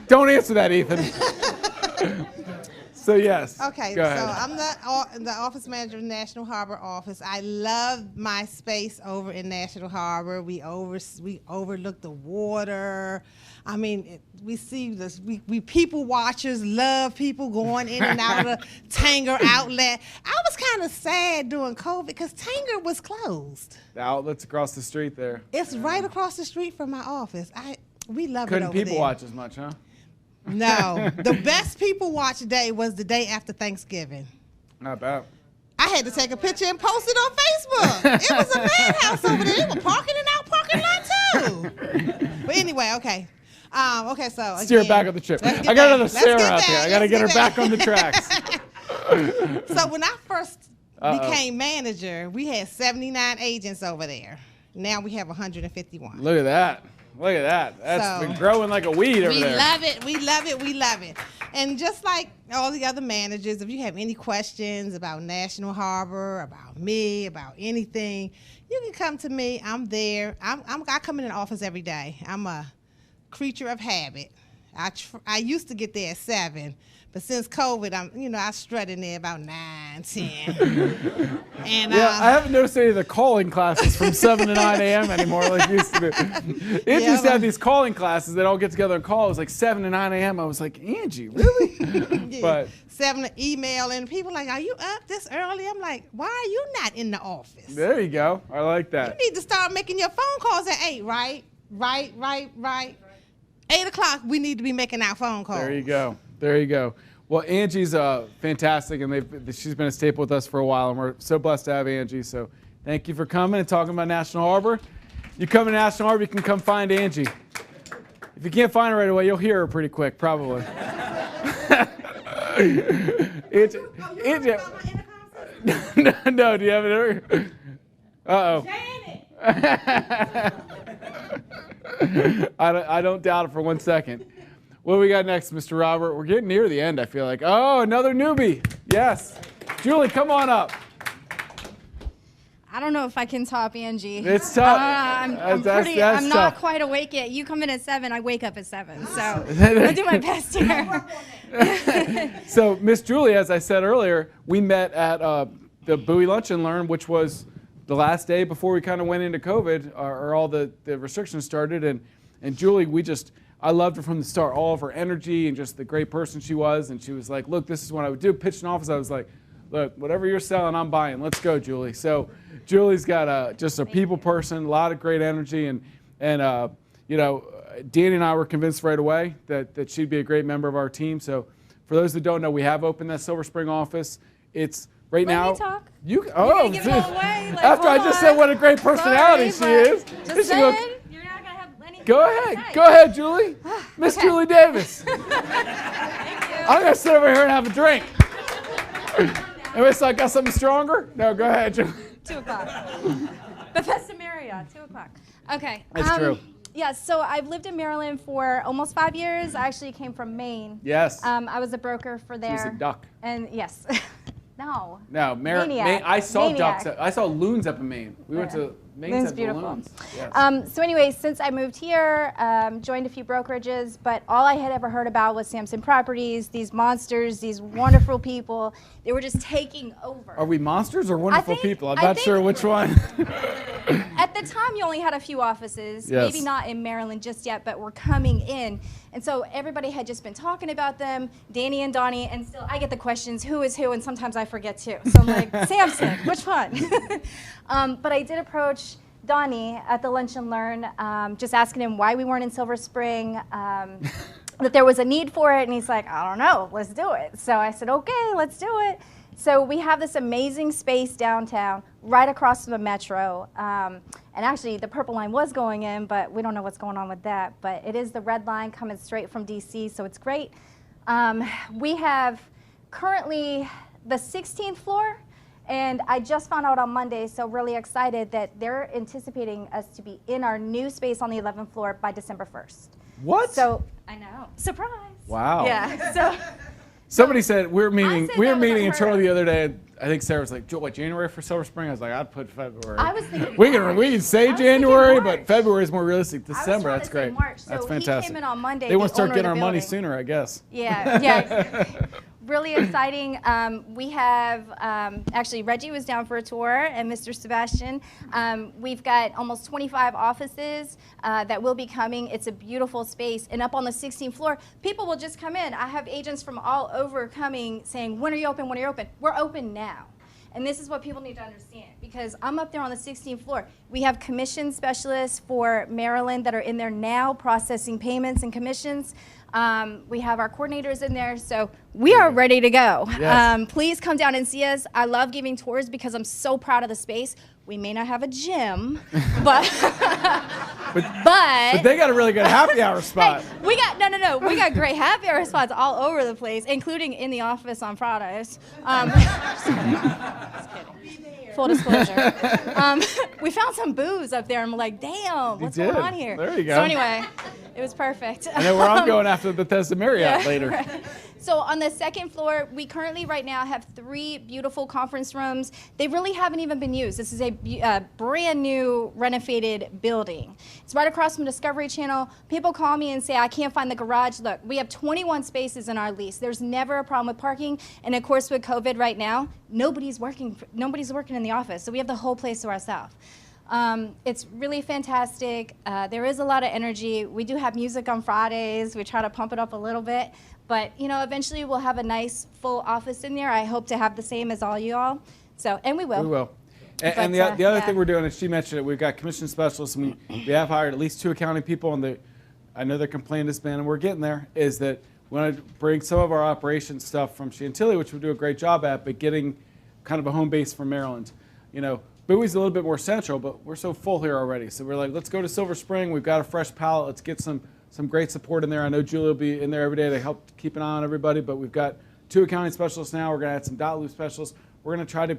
Don't answer that, Ethan. So yes. Okay, go so ahead. I'm the office manager of National Harbor office. I love my space over in National Harbor. We overlook the water. I mean, we see this. We people watchers love people going in and out of the Tanger outlet. I was kind of sad during COVID because Tanger was closed. The outlet's across the street there. It's right across the street from my office. We love it Couldn't over people there. watch as much, huh? No, the best people watch day was the day after Thanksgiving. Not bad. I had to take a picture and post it on Facebook. It was a madhouse over there. They were parking in our parking lot too. But anyway, okay. Okay, so Steer again, back on the trip. let's I get got back. another Let's Sarah get out there. back. I got to Let's get her get back back. on the tracks. So when I first became manager, we had 79 agents over there. Now we have 151. Look at that. Look at that. That's So, been growing like a weed over We there. love it. We love it. We love it. And just like all the other managers, if you have any questions about National Harbor, about me, about anything, you can come to me. I'm there. I come in the office every day. I'm a creature of habit. I used to get there at 7, but since COVID, I strut in there about 9, 10. And I haven't noticed any of the calling classes from 7 to 9 a.m. anymore like it used to be. It used to have these calling classes that all get together and call. It was like 7 to 9 a.m. I was like, Angie, really? Yeah. But 7 to email, and people like, are you up this early? I'm like, why are you not in the office? there you go. I like that. You need to start making your phone calls at 8, right? Right. 8 o'clock, we need to be making our phone calls. There you go. There you go. Well, Angie's fantastic, and she's been a staple with us for a while, and we're so blessed to have Angie. So thank you for coming and talking about National Harbor. You come to National Harbor, you can come find Angie. If you can't find her right away, you'll hear her pretty quick, probably. Angie. No, do you have it? Uh-oh. I don't doubt it for 1 second. What do we got next, Mr. Robert? We're getting near the end, I feel like. Oh, another newbie. Yes. Julie, come on up. I don't know if I can top Angie. It's tough. I'm That's not tough. quite awake yet. You come in at 7, I wake up at 7. So I'll do my best here. So, Miss Julie, as I said earlier, we met at the Bowie Lunch and Learn, which was the last day before we kind of went into COVID, or all the restrictions started. And Julie, I loved her from the start, all of her energy and just the great person she was. And she was like, look, this is what I would do. Pitched an office. I was like, look, whatever you're selling, I'm buying. Let's go, Julie. So Julie's got just a people person, a lot of great energy. And Danny and I were convinced right away that she'd be a great member of our team. So for those that don't know, we have opened that Silver Spring office. It's right Let now. me talk. Give it all away. Like, After I just said what a great personality she is. Just saying, you're not going to have anything Go ahead. Go ahead, Julie. Miss Okay. Julie Davis. Thank you. I'm going to sit over here and have a drink. Anyway, so I got something stronger? No, go ahead, Julie. 2 o'clock. Bethesda Marriott, 2 o'clock. Okay. That's true. Yes, so I've lived in Maryland for almost 5 years. I actually came from Maine. Yes. I was a broker for there. She's a duck. And yes. No. No, Maniac. Maine, I saw Maniac. ducks. I saw loons up in Maine. We went to Maine's Maine's had beautiful. balloons. Yes. So anyway, since I moved here, joined a few brokerages, but all I had ever heard about was Sampson Properties, these monsters, these wonderful people. They were just taking over. Are we monsters or wonderful think- people? I'm I not think- sure which one. At the time, you only had a few offices, Yes. maybe not in Maryland just yet, but we're coming in. And so everybody had just been talking about them, Danny and Donnie, and still I get the questions, who is who, and sometimes I forget too. So I'm like, Sampson, which one? But I did approach Donnie at the Lunch and Learn, just asking him why we weren't in Silver Spring, that there was a need for it, and he's like, I don't know, let's do it. So I said, okay, let's do it. So we have this amazing space downtown, right across from the metro. And actually, the Purple Line was going in, but we don't know what's going on with that. But it is the Red Line coming straight from DC, so it's great. We have currently the 16th floor, and I just found out on Monday, so really excited that they're anticipating us to be in our new space on the 11th floor by December 1st. What? So I know, surprise. Wow. Yeah. So. Somebody said we were meeting said that was internally unheard of. the other day. I think Sarah was like, what, January for Silver Spring? I was like, I'd put February. I was thinking we March. can say I was thinking January, March. but February is more realistic. I was December, trying that's to say great. March. So That's he fantastic. came in on Monday, They want the to start owner of getting the our money building. sooner, I guess. Yeah, yeah. Really exciting. We have, actually, Reggie was down for a tour, and Mr. Sebastian. We've got almost 25 offices that will be coming. It's a beautiful space. And up on the 16th floor, people will just come in. I have agents from all over coming saying, when are you open, when are you open? We're open now. And this is what people need to understand, because I'm up there on the 16th floor. We have commission specialists for Maryland that are in there now processing payments and commissions. We have our coordinators in there, so we are ready to go. Yes. Please come down and see us. I love giving tours because I'm so proud of the space. We may not have a gym, but But they got a really good happy hour spot. Hey, we got we got great happy hour spots all over the place, including in the office on Fridays. Just kidding. Full disclosure. We found some booze up there, and I'm like, damn, what's going on here? There you go. So anyway, it was perfect. I know where I'm going after the Bethesda Marriott later. Right. So on the second floor, we currently right now have 3 beautiful conference rooms. They really haven't even been used. This is a brand new renovated building. It's right across from Discovery Channel. People call me and say, I can't find the garage. Look, we have 21 spaces in our lease. There's never a problem with parking. And of course, with COVID right now, nobody's working in the office. So we have the whole place to ourselves. It's really fantastic. There is a lot of energy. We do have music on Fridays. We try to pump it up a little bit. But, you know, eventually we'll have a nice full office in there. I hope to have the same as all you all. So, and we will. We will. And But, the other yeah. thing we're doing, as she mentioned it, we've got commission specialists, and we have hired at least 2 accounting people, and I know they're complaining this man, and we're getting there, is that we want to bring some of our operations stuff from Chantilly, which we do a great job at, but getting kind of a home base from Maryland. You know, Bowie's a little bit more central, but we're so full here already. So we're like, let's go to Silver Spring. We've got a fresh palette. Let's get some great support in there. I know Julie will be in there every day to help keep an eye on everybody, but we've got 2 accounting specialists now. We're going to add some dot loop specialists. We're going to try to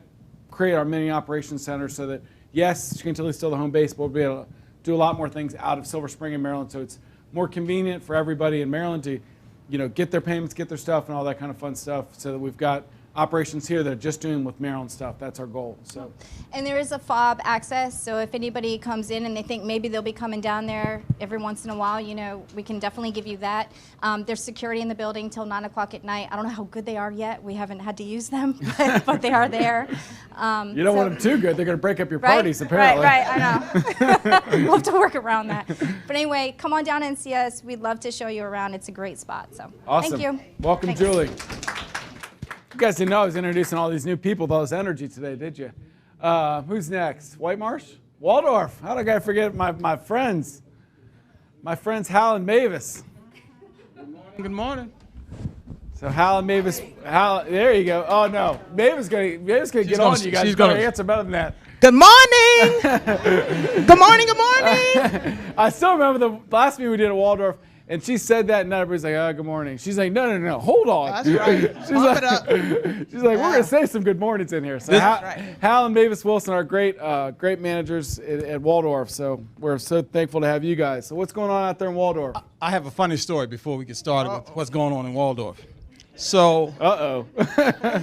create our mini operations center so that, yes, Chantilly's still the home base, but we'll be able to do a lot more things out of Silver Spring and Maryland, so it's more convenient for everybody in Maryland to, you know, get their payments, get their stuff, and all that kind of fun stuff, so that we've got operations here that are just doing with Maryland stuff. That's our goal. So. And there is a fob access, so if anybody comes in and they think maybe they'll be coming down there every once in a while, you know, we can definitely give you that. There's security in the building till 9 o'clock at night. I don't know how good they are yet. We haven't had to use them, but they are there. You don't want them too good. They're going to break up your parties, apparently. Right, I know. We'll have to work around that. But anyway, come on down and see us. We'd love to show you around. It's a great spot. So Awesome. Thank you. Welcome, Thanks. Julie. You guys didn't know I was introducing all these new people with all this energy today, did you? Who's next? White Marsh? Waldorf. How did I forget my friends? My friends Hal and Mavis. Good morning. So Hal and Mavis, there you go. Oh no, Mavis gonna get on you guys. She's gonna answer better than that. Good morning. Good morning. Good morning. I still remember the last meeting we did at Waldorf, And she said that, and everybody's like, "Oh, good morning." She's like, "No, hold on." That's right. she's Pump like, it up. She's like, "We're gonna say some good mornings in here." So Hal and Mavis Wilson are great managers at Waldorf. So we're so thankful to have you guys. So what's going on out there in Waldorf? I have a funny story before we get started with what's going on in Waldorf. So,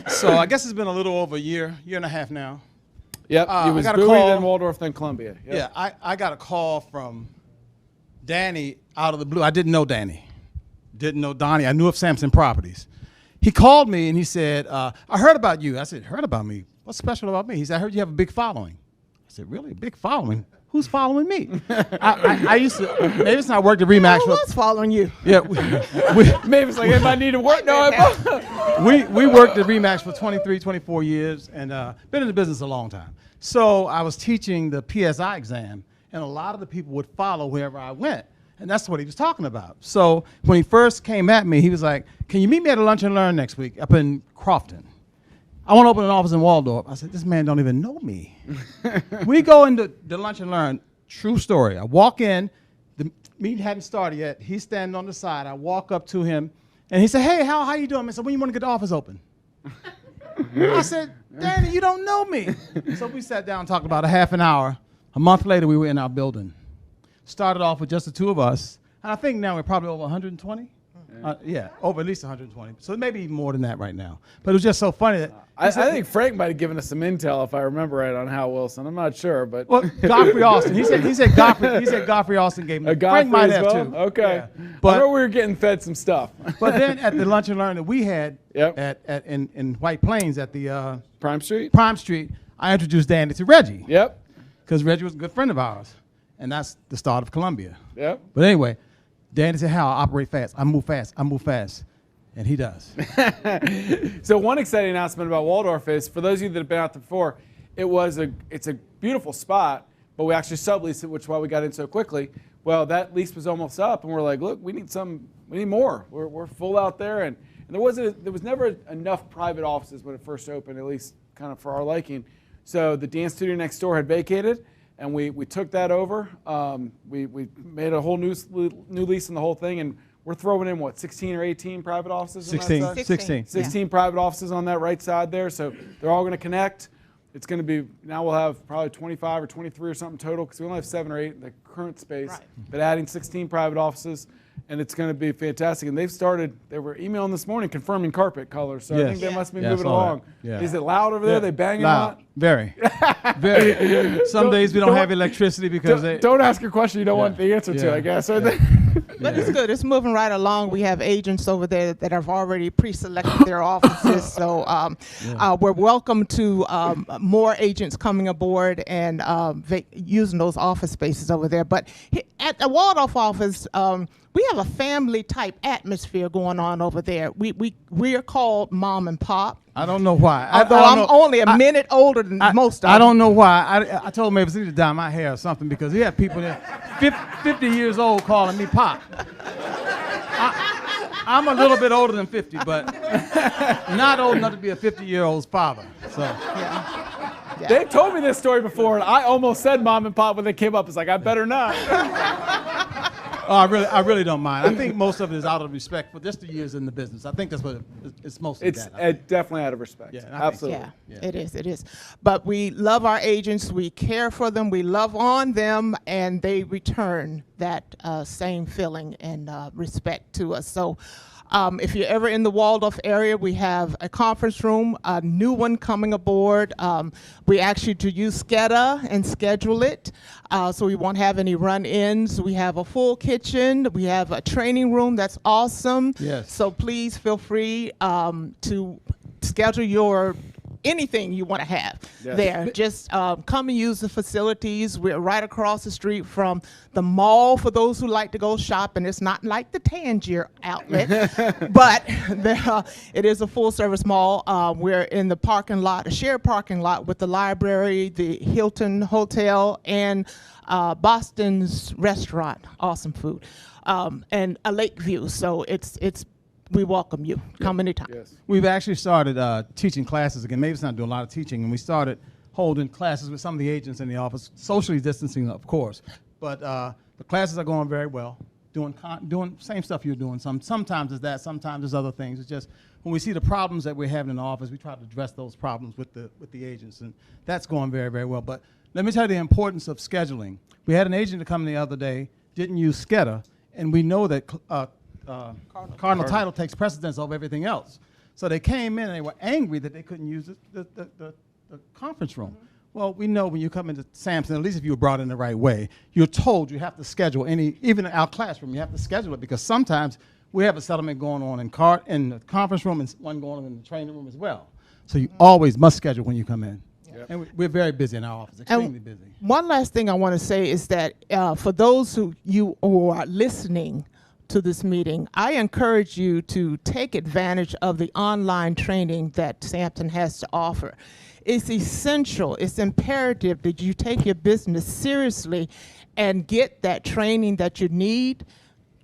so I guess it's been a little over a year and a half now. Yep, it was Bowie, then Waldorf, then Columbia. Yep. Yeah, I got a call from Danny out of the blue. I didn't know Danny, didn't know Donnie. I knew of Sampson Properties. He called me and he said, "I heard about you." I said, "Heard about me? What's special about me?" He said, "I heard you have a big following." I said, "Really, a big following? Who's following me?" I used to. Mavis and I worked at Remax. Who was following you? Yeah, Mavis like, if I need to work, no. we worked at Remax for 23, 24 years and been in the business a long time. So I was teaching the PSI exam, and a lot of the people would follow wherever I went. And that's what he was talking about. So when he first came at me, he was like, "Can you meet me at a Lunch and Learn next week up in Crofton? I want to open an office in Waldorf." I said, "This man don't even know me." We go into the Lunch and Learn. True story. I walk in. The meeting hadn't started yet. He's standing on the side. I walk up to him, and he said, "Hey, how you doing?" I said, "When you want to get the office open?" I said, "Danny, you don't know me." So we sat down and talked about a half an hour. A month later, we were in our building. Started off with just the two of us. And I think now we're probably over 120. Yeah, over at least 120. So maybe even more than that right now. But it was just so funny that I think Frank might have given us some intel, if I remember right, on Hal Wilson. I'm not sure, but Godfrey Austin. He said Godfrey Austin gave me. Frank Frank might have too. Okay, yeah. But I know we were getting fed some stuff. But then at the Lunch and Learn that we had in White Plains at the Prime Street, I introduced Danny to Reggie. Yep. Because Reggie was a good friend of ours, and that's the start of Columbia. Yep. But anyway. Danny said, "Hal, I operate fast. I move fast. And he does. So one exciting announcement about Waldorf is, for those of you that have been out there before, it's a beautiful spot, but we actually subleased it, which is why we got in so quickly. Well, that lease was almost up, and we're like, look, we need more. We're full out there, and there was never enough private offices when it first opened, at least kind of for our liking. So the dance studio next door had vacated, and we took that over. We made a whole new lease on the whole thing, and we're throwing in, 16 or 18 private offices? 16 private offices on that right side there. So they're all going to connect. It's going to be, now we'll have probably 25 or 23 or something total, because we only have 7 or 8 in the current space. Right. But adding 16 private offices, and it's going to be fantastic. And they were emailing this morning confirming carpet colors. So I think they must be moving along. Yeah. Is it loud over there? They banging a lot? Very. Very. Some days we don't have electricity because don't ask a question you don't want the answer to, I guess. But it's good. It's moving right along. We have agents over there that have already pre-selected their offices. So we're welcome to more agents coming aboard and using those office spaces over there. But at the Waldorf office, we have a family-type atmosphere going on over there. We are called Mom and Pop. I don't know why. Although I'm only a minute older than most of them. I don't know why. I told Mavis I need to dye my hair or something, because he had people there 50 years old calling me Pop. I'm a little bit older than 50, but not old enough to be a 50-year-old's father. So. Yeah. They've told me this story before, and I almost said Mom and Pop when they came up. It's like, I better not. Oh, I really don't mind. I think most of it is out of respect for just the years in the business. I think that's what it's mostly. It's definitely out of respect. Yeah, absolutely. Yeah, it is. But we love our agents. We care for them. We love on them, and they return that same feeling and respect to us. So. If you're ever in the Waldorf area, we have a conference room, a new one coming aboard. We ask you to use SCADA and schedule it, so we won't have any run-ins. We have a full kitchen. We have a training room that's awesome. Yes. So please feel free to schedule your anything you want to have there. Just come and use the facilities. We're right across the street from the mall for those who like to go shopping. It's not like the Tangier outlet, but it is a full-service mall. We're in the parking lot, a shared parking lot with the library, the Hilton Hotel, and Boston's restaurant. Awesome food. And a lake view. So we welcome you. Come anytime. Yes. We've actually started teaching classes again. Maybe it's not doing a lot of teaching, and we started holding classes with some of the agents in the office, socially distancing, of course. But the classes are going very well. doing same stuff you're doing. Sometimes it's that, sometimes it's other things. It's just when we see the problems that we're having in the office, we try to address those problems with the agents, and that's going very, very well. But let me tell you the importance of scheduling. We had an agent to come the other day, didn't use SCEDA, and we know that Cardinal Title takes precedence over everything else. So they came in and they were angry that they couldn't use the conference room. Well, we know when you come into Sampson, at least if you were brought in the right way, you're told you have to schedule even in our classroom, you have to schedule it, because sometimes we have a settlement going on in the conference room and one going on in the training room as well. So you always must schedule when you come in. Yep. And we're very busy in our office, extremely busy. One last thing I want to say is that for those who are listening to this meeting, I encourage you to take advantage of the online training that Sampson has to offer. It's essential, it's imperative that you take your business seriously and get that training that you need.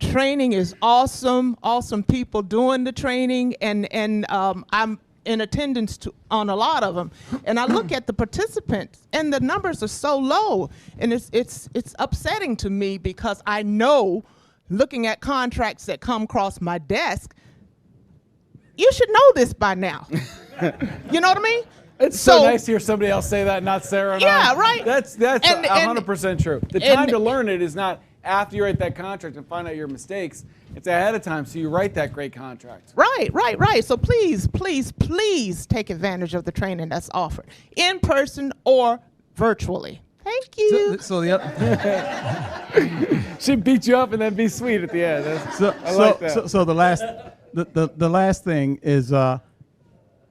Training is awesome, awesome people doing the training, and I'm in attendance on a lot of them. And I look at the participants, and the numbers are so low, and it's upsetting to me, because I know, looking at contracts that come across my desk, you should know this by now. You know what I mean? It's so nice to hear somebody else say that, not Sarah and I. Right. That's 100% true. The time to learn it is not after you write that contract and find out your mistakes. It's ahead of time, so you write that great contract. Right. So please, please, please take advantage of the training that's offered, in person or virtually. Thank you. So the other she beat you up and then be sweet at the end. I like that. So the last thing is,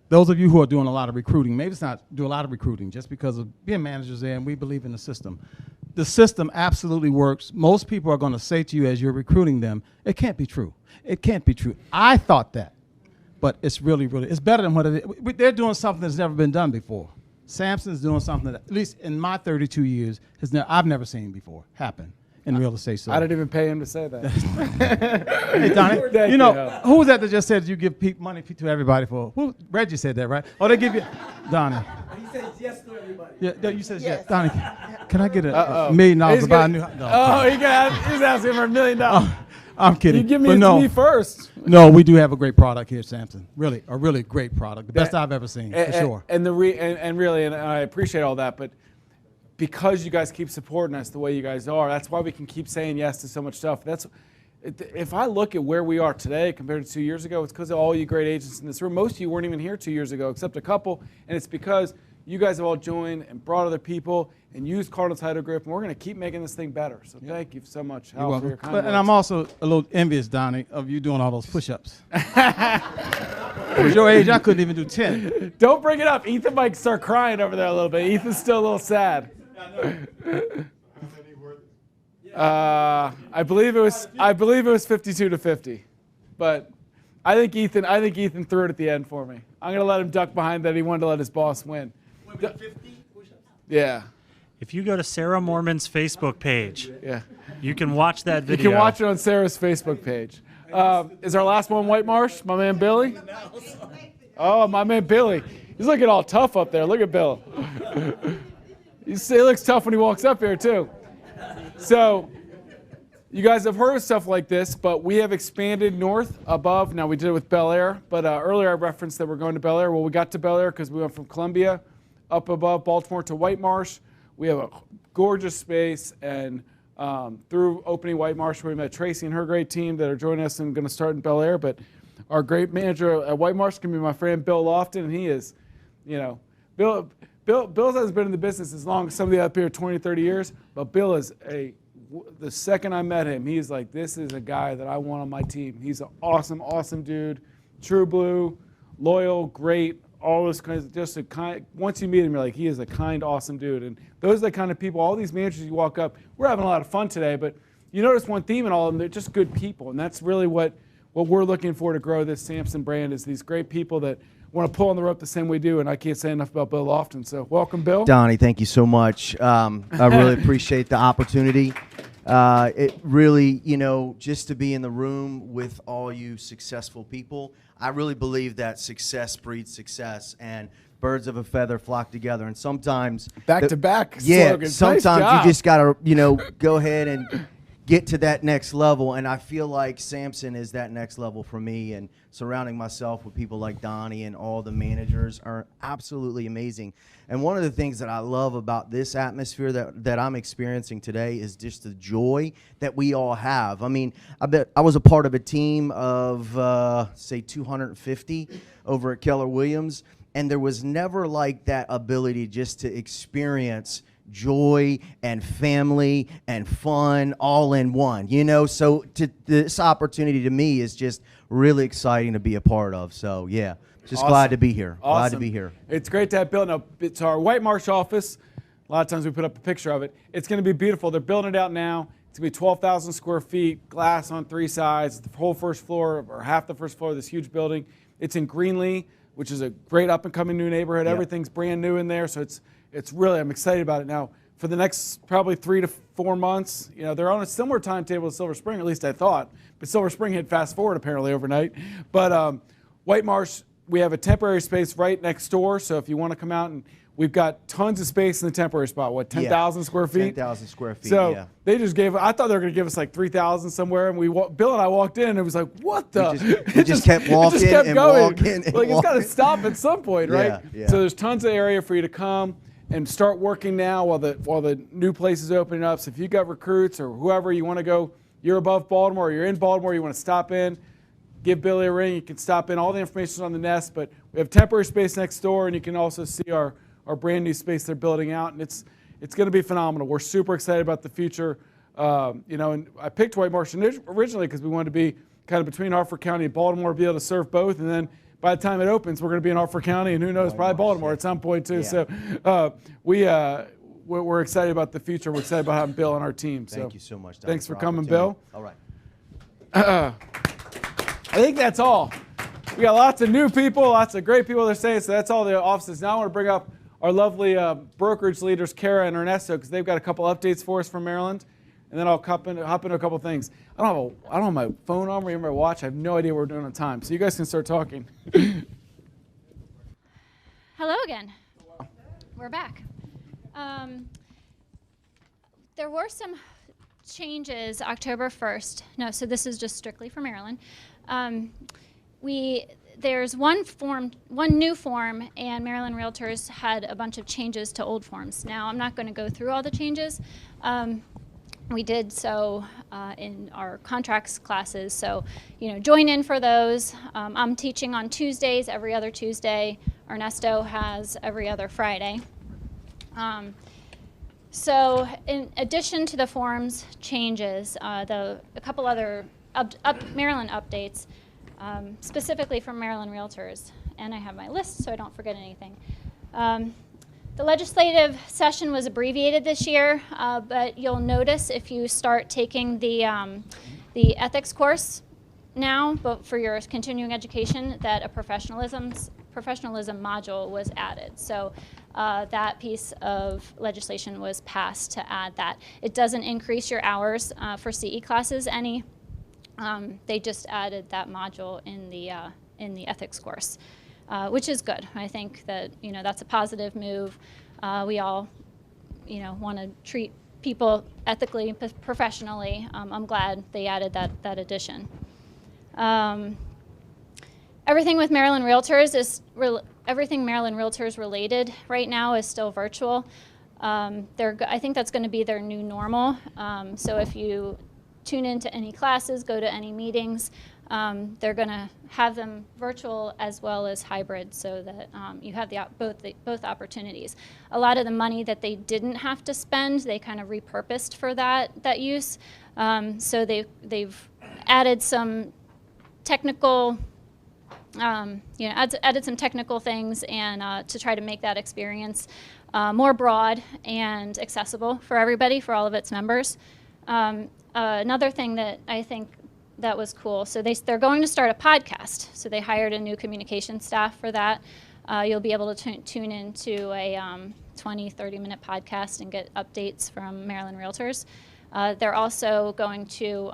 those of you who are doing a lot of recruiting, maybe it's not do a lot of recruiting just because of being managers there, and we believe in the system. The system absolutely works. Most people are going to say to you as you're recruiting them, it can't be true. It can't be true. I thought that, but it's really, it's better than what it is. They're doing something that's never been done before. Sampson's doing something that, at least in my 32 years, I've never seen before happen in real estate. So I didn't even pay him to say that. Hey, Donnie, you know, who was that just said you give money to everybody for? Reggie said that, right? Oh, they give you, Donnie. He says yes to everybody. Yeah, you said yes. Donnie, can I get $1 million to buy a new house? No, he's asking for $1 million. I'm kidding. You give me to me first. No, we do have a great product here at Sampson. Really, a really great product. The best I've ever seen, for sure. And really, I appreciate all that, but because you guys keep supporting us the way you guys are, that's why we can keep saying yes to so much stuff. If I look at where we are today compared to 2 years ago, it's because of all you great agents in this room. Most of you weren't even here 2 years ago, except a couple, and it's because you guys have all joined and brought other people and used Cardinal Title Group, and we're going to keep making this thing better. So thank you so much, Hal, for your kind words. And I'm also a little envious, Donnie, of you doing all those push-ups. At your age, I couldn't even do 10. Don't bring it up. Ethan might start crying over there a little bit. Ethan's still a little sad. I believe it was 52 to 50, but I think Ethan threw it at the end for me. I'm gonna let him duck behind that. He wanted to let his boss win. 50 push-ups? Yeah. If you go to Sarah Mormon's Facebook page, you can watch that video. You can watch it on Sarah's Facebook page. Is our last one White Marsh? My man Billy? Oh, my man Billy. He's looking all tough up there. Look at Bill. He looks tough when he walks up here, too. So, you guys have heard of stuff like this, but we have expanded north above. Now, we did it with Bel Air, but earlier I referenced that we're going to Bel Air. Well, we got to Bel Air because we went from Columbia up above Baltimore to White Marsh. We have a gorgeous space, and through opening White Marsh, we met Tracy and her great team that are joining us and going to start in Bel Air. But our great manager at White Marsh can be my friend Bill Lofton, and he is, Bill hasn't been in the business as long as somebody up here 20, 30 years, but Bill is the second I met him, he's like, this is a guy that I want on my team. He's an awesome, awesome dude, true blue, loyal, great, all those kinds of, just a kind, once you meet him, you're like, he is a kind, awesome dude. And those are the kind of people, all these managers you walk up, we're having a lot of fun today, but you notice one theme in all of them, they're just good people. And that's really what we're looking for to grow this Sampson brand, is these great people that want to pull on the rope the same way we do, and I can't say enough about Bill Lofton. So welcome, Bill. Donnie, thank you so much. I really appreciate the opportunity. It really, just to be in the room with all you successful people, I really believe that success breeds success, and birds of a feather flock together. And sometimes back to back yeah, slogans. sometimes nice you just gotta, go ahead and get to that next level. And I feel like Samson is that next level for me, and surrounding myself with people like Donnie and all the managers are absolutely amazing. And one of the things that I love about this atmosphere that I'm experiencing today is just the joy that we all have. I mean, I was a part of a team of, say, 250 over at Keller Williams, and there was never like that ability just to experience joy and family and fun all in one, you know. So this opportunity to me is just really exciting to be a part of. So yeah, just glad to be here. Awesome. Glad to be here. It's great to have built. Now it's our White Marsh office. A lot of times we put up a picture of it. It's going to be beautiful. They're building it out now. It's going to be 12,000 square feet, glass on 3 sides, the whole first floor or half the first floor of this huge building. It's in Greenlee, which is a great up and coming new neighborhood. Yep. Everything's brand new in there, so it's really, I'm excited about it now. For the next probably 3 to 4 months, you know, they're on a similar timetable to Silver Spring, at least I thought. But Silver Spring hit fast forward apparently overnight. But White Marsh, we have a temporary space right next door. So if you want to come out, and we've got tons of space in the temporary spot. What, 10,000 square feet? 10,000 square feet. So yeah. they just gave. I thought they were going to give us like 3,000 somewhere, and Bill and I walked in, and it was like, what the? We just kept walking it just kept and going. walking and like it's got to stop at some point, right? Yeah, yeah. So there's tons of area for you to come and start working now while the new place is opening up. So if you got recruits or whoever you want to go, you're above Baltimore, or you're in Baltimore, you want to stop in, give Billy a ring. You can stop in. All the information is on the Nest, but we have temporary space next door, and you can also see our brand new space they're building out, and it's going to be phenomenal. We're super excited about the future. You know, and I picked White Marsh originally because we wanted to be kind of between Harford County and Baltimore, be able to serve both, and then by the time it opens, we're going to be in Harford County, and who knows, probably Baltimore at some point too. Yeah. So we're excited about the future. We're excited about having Bill on our team. Thank you so much, Don, thanks for coming, Bill. All right. I think that's all. We got lots of new people, lots of great people they're saying, so that's all the offices. Now I want to bring up our lovely brokerage leaders, Kara and Ernesto, because they've got a couple updates for us from Maryland. And then I'll hop into a couple things. I don't have my phone on me or my watch. I have no idea what we're doing on time. So you guys can start talking. Hello again. We're back. There were some changes October 1st. No, so this is just strictly for Maryland. There's one new form, and Maryland Realtors had a bunch of changes to old forms. Now, I'm not going to go through all the changes. We did so in our contracts classes, so join in for those. I'm teaching on Tuesdays, every other Tuesday. Ernesto has every other Friday. So in addition to the forms changes, a couple other Maryland updates, specifically from Maryland Realtors, and I have my list so I don't forget anything. The legislative session was abbreviated this year, but you'll notice if you start taking the ethics course now, but for your continuing education, that a professionalism module was added. So that piece of legislation was passed to add that. It doesn't increase your hours for CE classes any. They just added that module in the ethics course. Which is good. I think that that's a positive move. We all want to treat people ethically, professionally. I'm glad they added that addition. Everything with Maryland Realtors everything Maryland Realtors related right now is still virtual. I think that's going to be their new normal. So if you tune into any classes, go to any meetings, they're going to have them virtual as well as hybrid, so that you have both opportunities. A lot of the money that they didn't have to spend, they kind of repurposed for that use. So they've added some technical, added some technical things, and to try to make that experience more broad and accessible for everybody, for all of its members. Another thing that I think that was cool. So they're going to start a podcast. So they hired a new communication staff for that. You'll be able to tune into a 20, 30-minute podcast and get updates from Maryland Realtors. They're also going to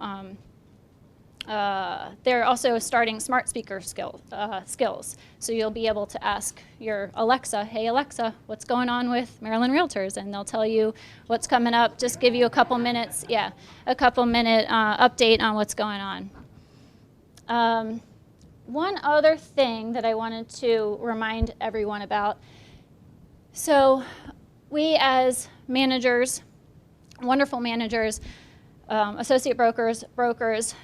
they're also starting smart speaker skills. So you'll be able to ask your Alexa, hey Alexa, what's going on with Maryland Realtors? And they'll tell you what's coming up, just give you a couple minutes, a couple minute update on what's going on. One other thing that I wanted to remind everyone about. So we as managers, wonderful managers, associate brokers,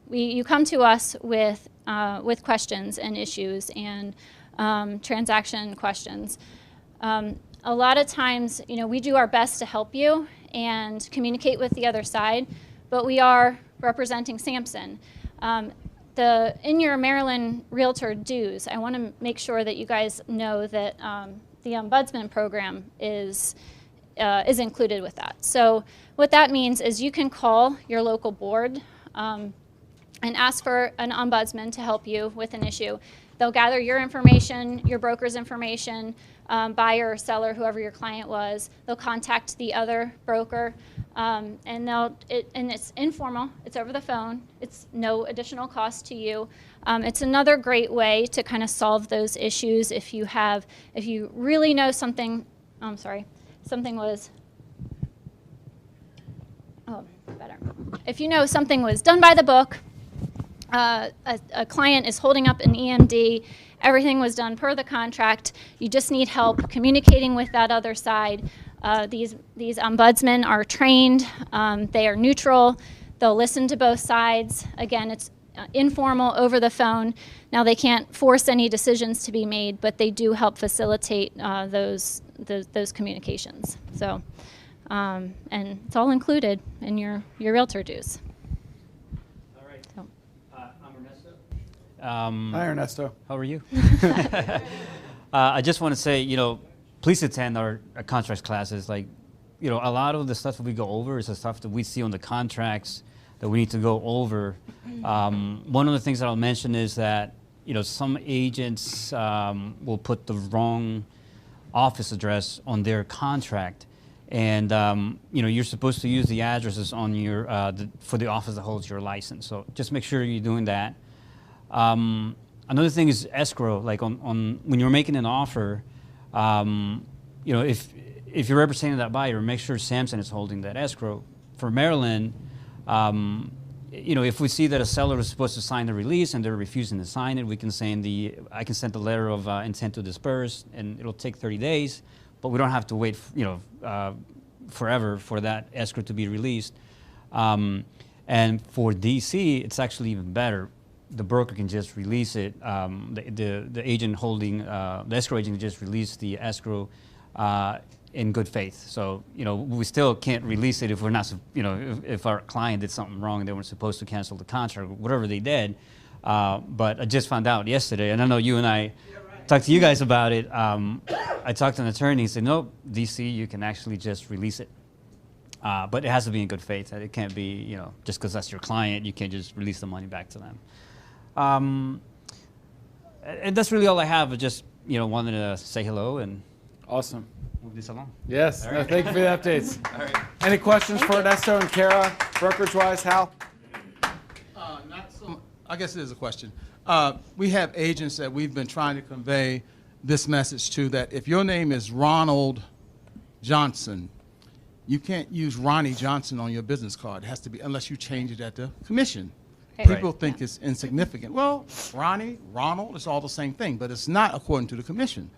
you come to us with questions and issues and transaction questions. A lot of times, we do our best to help you and communicate with the other side, but we are representing Sampson. In your Maryland Realtor dues, I want to make sure that you guys know that the Ombudsman program is included with that. So what that means is you can call your local board and ask for an ombudsman to help you with an issue. They'll gather your information, your broker's information, buyer or seller, whoever your client was. They'll contact the other broker, and it's informal. It's over the phone. It's no additional cost to you. It's another great way to kind of solve those issues if you really know something. Better. If you know something was done by the book, a client is holding up an EMD, everything was done per the contract, you just need help communicating with that other side. These ombudsmen are trained, they are neutral, they'll listen to both sides. Again, it's informal over the phone. Now they can't force any decisions to be made, but they do help facilitate those communications. So, and it's all included in your realtor dues. All right. So. I'm Ernesto. Hi, Ernesto. How are you? I just want to say, please attend our contracts classes. Like, a lot of the stuff that we go over is the stuff that we see on the contracts that we need to go over. One of the things that I'll mention is that, some agents will put the wrong office address on their contract. And you're supposed to use the addresses on your for the office that holds your license. So just make sure you're doing that. Another thing is escrow. Like on when you're making an offer, if you're representing that buyer, make sure Sampson is holding that escrow. For Maryland, if we see that a seller is supposed to sign the release and they're refusing to sign it, I can send the letter of intent to disperse, and it'll take 30 days. But we don't have to wait, forever for that escrow to be released. And for DC, it's actually even better. The broker can just release it. The agent holding the escrow agent can just release the escrow in good faith. So we still can't release it if we're not, if our client did something wrong and they weren't supposed to cancel the contract, whatever they did. But I just found out yesterday, and I know you and I talked to you guys about it. I talked to an attorney. He said, no, DC, you can actually just release it. But it has to be in good faith. It can't be, just because that's your client, you can't just release the money back to them. And that's really all I have. I just, wanted to say hello and awesome. Move this along. Yes. All No, right. thank you for the updates. All right. Any questions for Ernesto and Kara, brokerage-wise, Hal? I guess it is a question. We have agents that we've been trying to convey this message to, that if your name is Ronald Johnson, you can't use Ronnie Johnson on your business card. It has to be, unless you change it at the commission. Right. People think it's insignificant. Well, Ronnie, Ronald, it's all the same thing, but it's not according to the commission.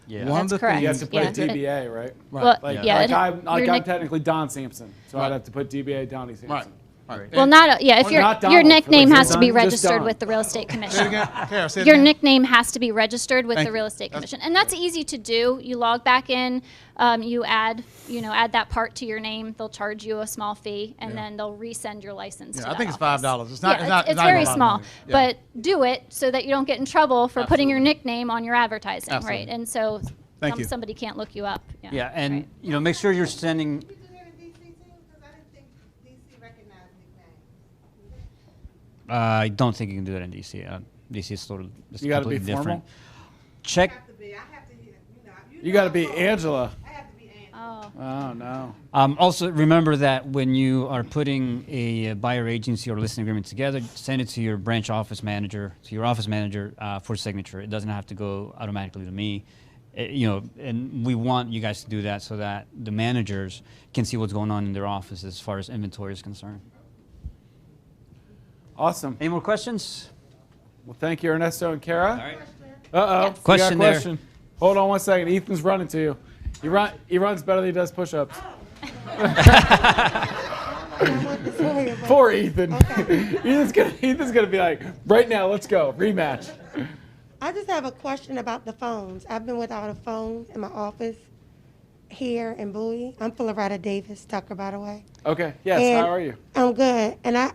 Yeah. One That's of the correct. things, You have to put Yeah. a DBA, right? Well, Like, yeah, I'm your nick- technically Don Sampson, so Right. I'd have to put DBA Donnie Sampson. Right. Right. Well, not if Or not your Donald, nickname for has to be Don. Just registered Don. with the Real Estate Say it Commission. again. Kara, say it Your again. nickname has to be registered with Thank the you. Real Estate That's- Commission, and that's easy to do. You log back in, you add that part to your name. They'll charge you a small fee, and then they'll resend your license. Yeah, to I that think it's office. $5. It's not. Yeah, it's not. it's not even very a lot of small, money. Yeah. but do it so that you don't get in trouble for putting your nickname on your advertising, Absolutely. right? And so Thank you. somebody can't look you up. Yeah, and make sure you're sending. I don't think you can do that in DC. DC is sort of You gotta be completely different. formal? Check. You got to be Angela. Oh, Oh, no. Also, remember that when you are putting a buyer agency or listing agreement together, send it to your branch office manager, for signature. It doesn't have to go automatically to me. And we want you guys to do that so that the managers can see what's going on in their office as far as inventory is concerned. Awesome. Any more questions? Well, thank you, Ernesto and Kara. All right. Uh-oh. Yes. Question there. Question. Hold on one second. Ethan's running to you. He runs better than he does push-ups. Poor Ethan. Okay. Ethan's gonna be like, right now, let's go. Rematch. I just have a question about the phones. I've been without a phone in my office here in Bowie. I'm Florida Davis Tucker, by the way. Okay. Yes. And how are you? I'm good. And I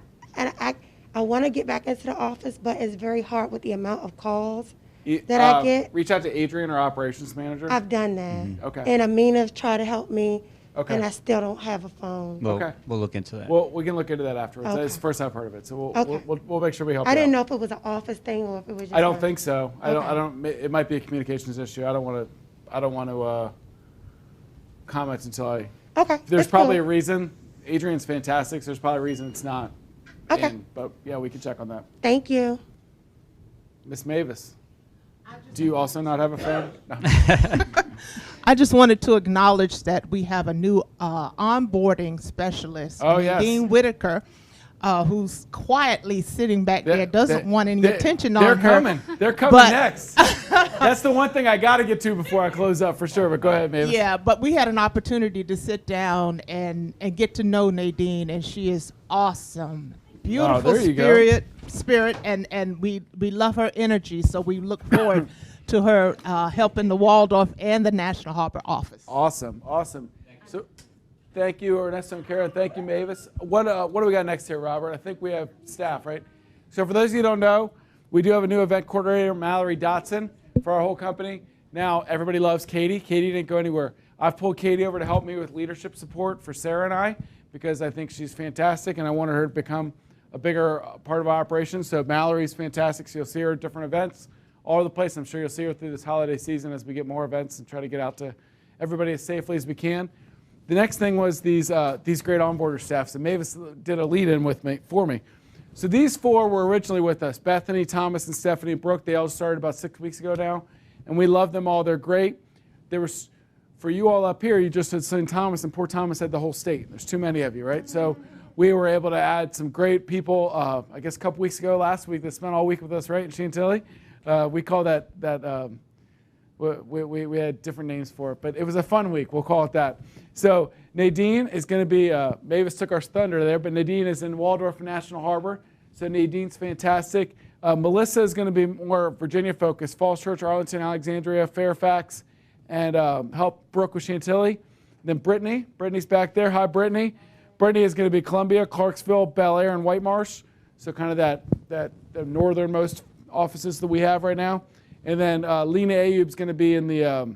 want to get back into the office, but it's very hard with the amount of calls that I get. Reach out to Adrian, our operations manager. I've done that. Okay. And Amina's tried to help me. Okay. And I still don't have a phone. Okay. We'll look into that. Well, we can look into that afterwards. Okay. That's the first I've heard of it, so Okay. we'll make sure we help. I you didn't out. know if it was an office thing or if it was just I don't think so. I Okay. don't. It might be a communications issue. I don't want to comment until I. Okay. There's that's probably cool. a reason. Adrian's fantastic, so there's probably a reason it's not. Okay. But yeah, we can check on that. Thank you. Miss Mavis, do you also not have a phone? No. I just wanted to acknowledge that we have a new onboarding specialist, Oh, yes. Dean Whitaker, who's quietly sitting back there, doesn't want any attention on her. They're coming But- next. That's the one thing I got to get to before I close up for sure. But go ahead, Mavis. Yeah, but we had an opportunity to sit down and get to know Nadine, and she is awesome. Beautiful there you go. spirit, and we love her energy, so we look forward to her helping the Waldorf and the National Harbor office. Awesome. So, thank you, Ernesto and Kara. Thank you, Mavis. What do we got next here, Robert? I think we have staff, right? So for those of you who don't know, we do have a new event coordinator, Mallory Dotson, for our whole company. Now everybody loves Katie. Katie didn't go anywhere. I've pulled Katie over to help me with leadership support for Sarah and I because I think she's fantastic and I wanted her to become a bigger part of our operations. So Mallory's fantastic. So you'll see her at different events all over the place. I'm sure you'll see her through this holiday season as we get more events and try to get out to everybody as safely as we can. The next thing was these great onboarder staffs. And Mavis did a lead-in for me. So these four were originally with us. Bethany, Thomas, and Stephanie Brooke. They all started about 6 weeks ago now. And we love them all. They're great. There was, for you all up here, you just had St. Thomas, and poor Thomas had the whole state. There's too many of you, right? So we were able to add some great people, I guess a couple weeks ago, last week, that spent all week with us, right, in Chantilly? We call that we had different names for it, but it was a fun week. We'll call it that. So Nadine is going to be, Mavis took our thunder there, but Nadine is in Waldorf National Harbor. So Nadine's fantastic. Melissa is going to be more Virginia focused, Falls Church, Arlington, Alexandria, Fairfax, and help Brooke with Chantilly. Then Brittany's back there. Hi, Brittany. Brittany is going to be Columbia, Clarksville, Bel Air, and White Marsh. So kind of the northernmost offices that we have right now. And then Lena Ayub is going to be in the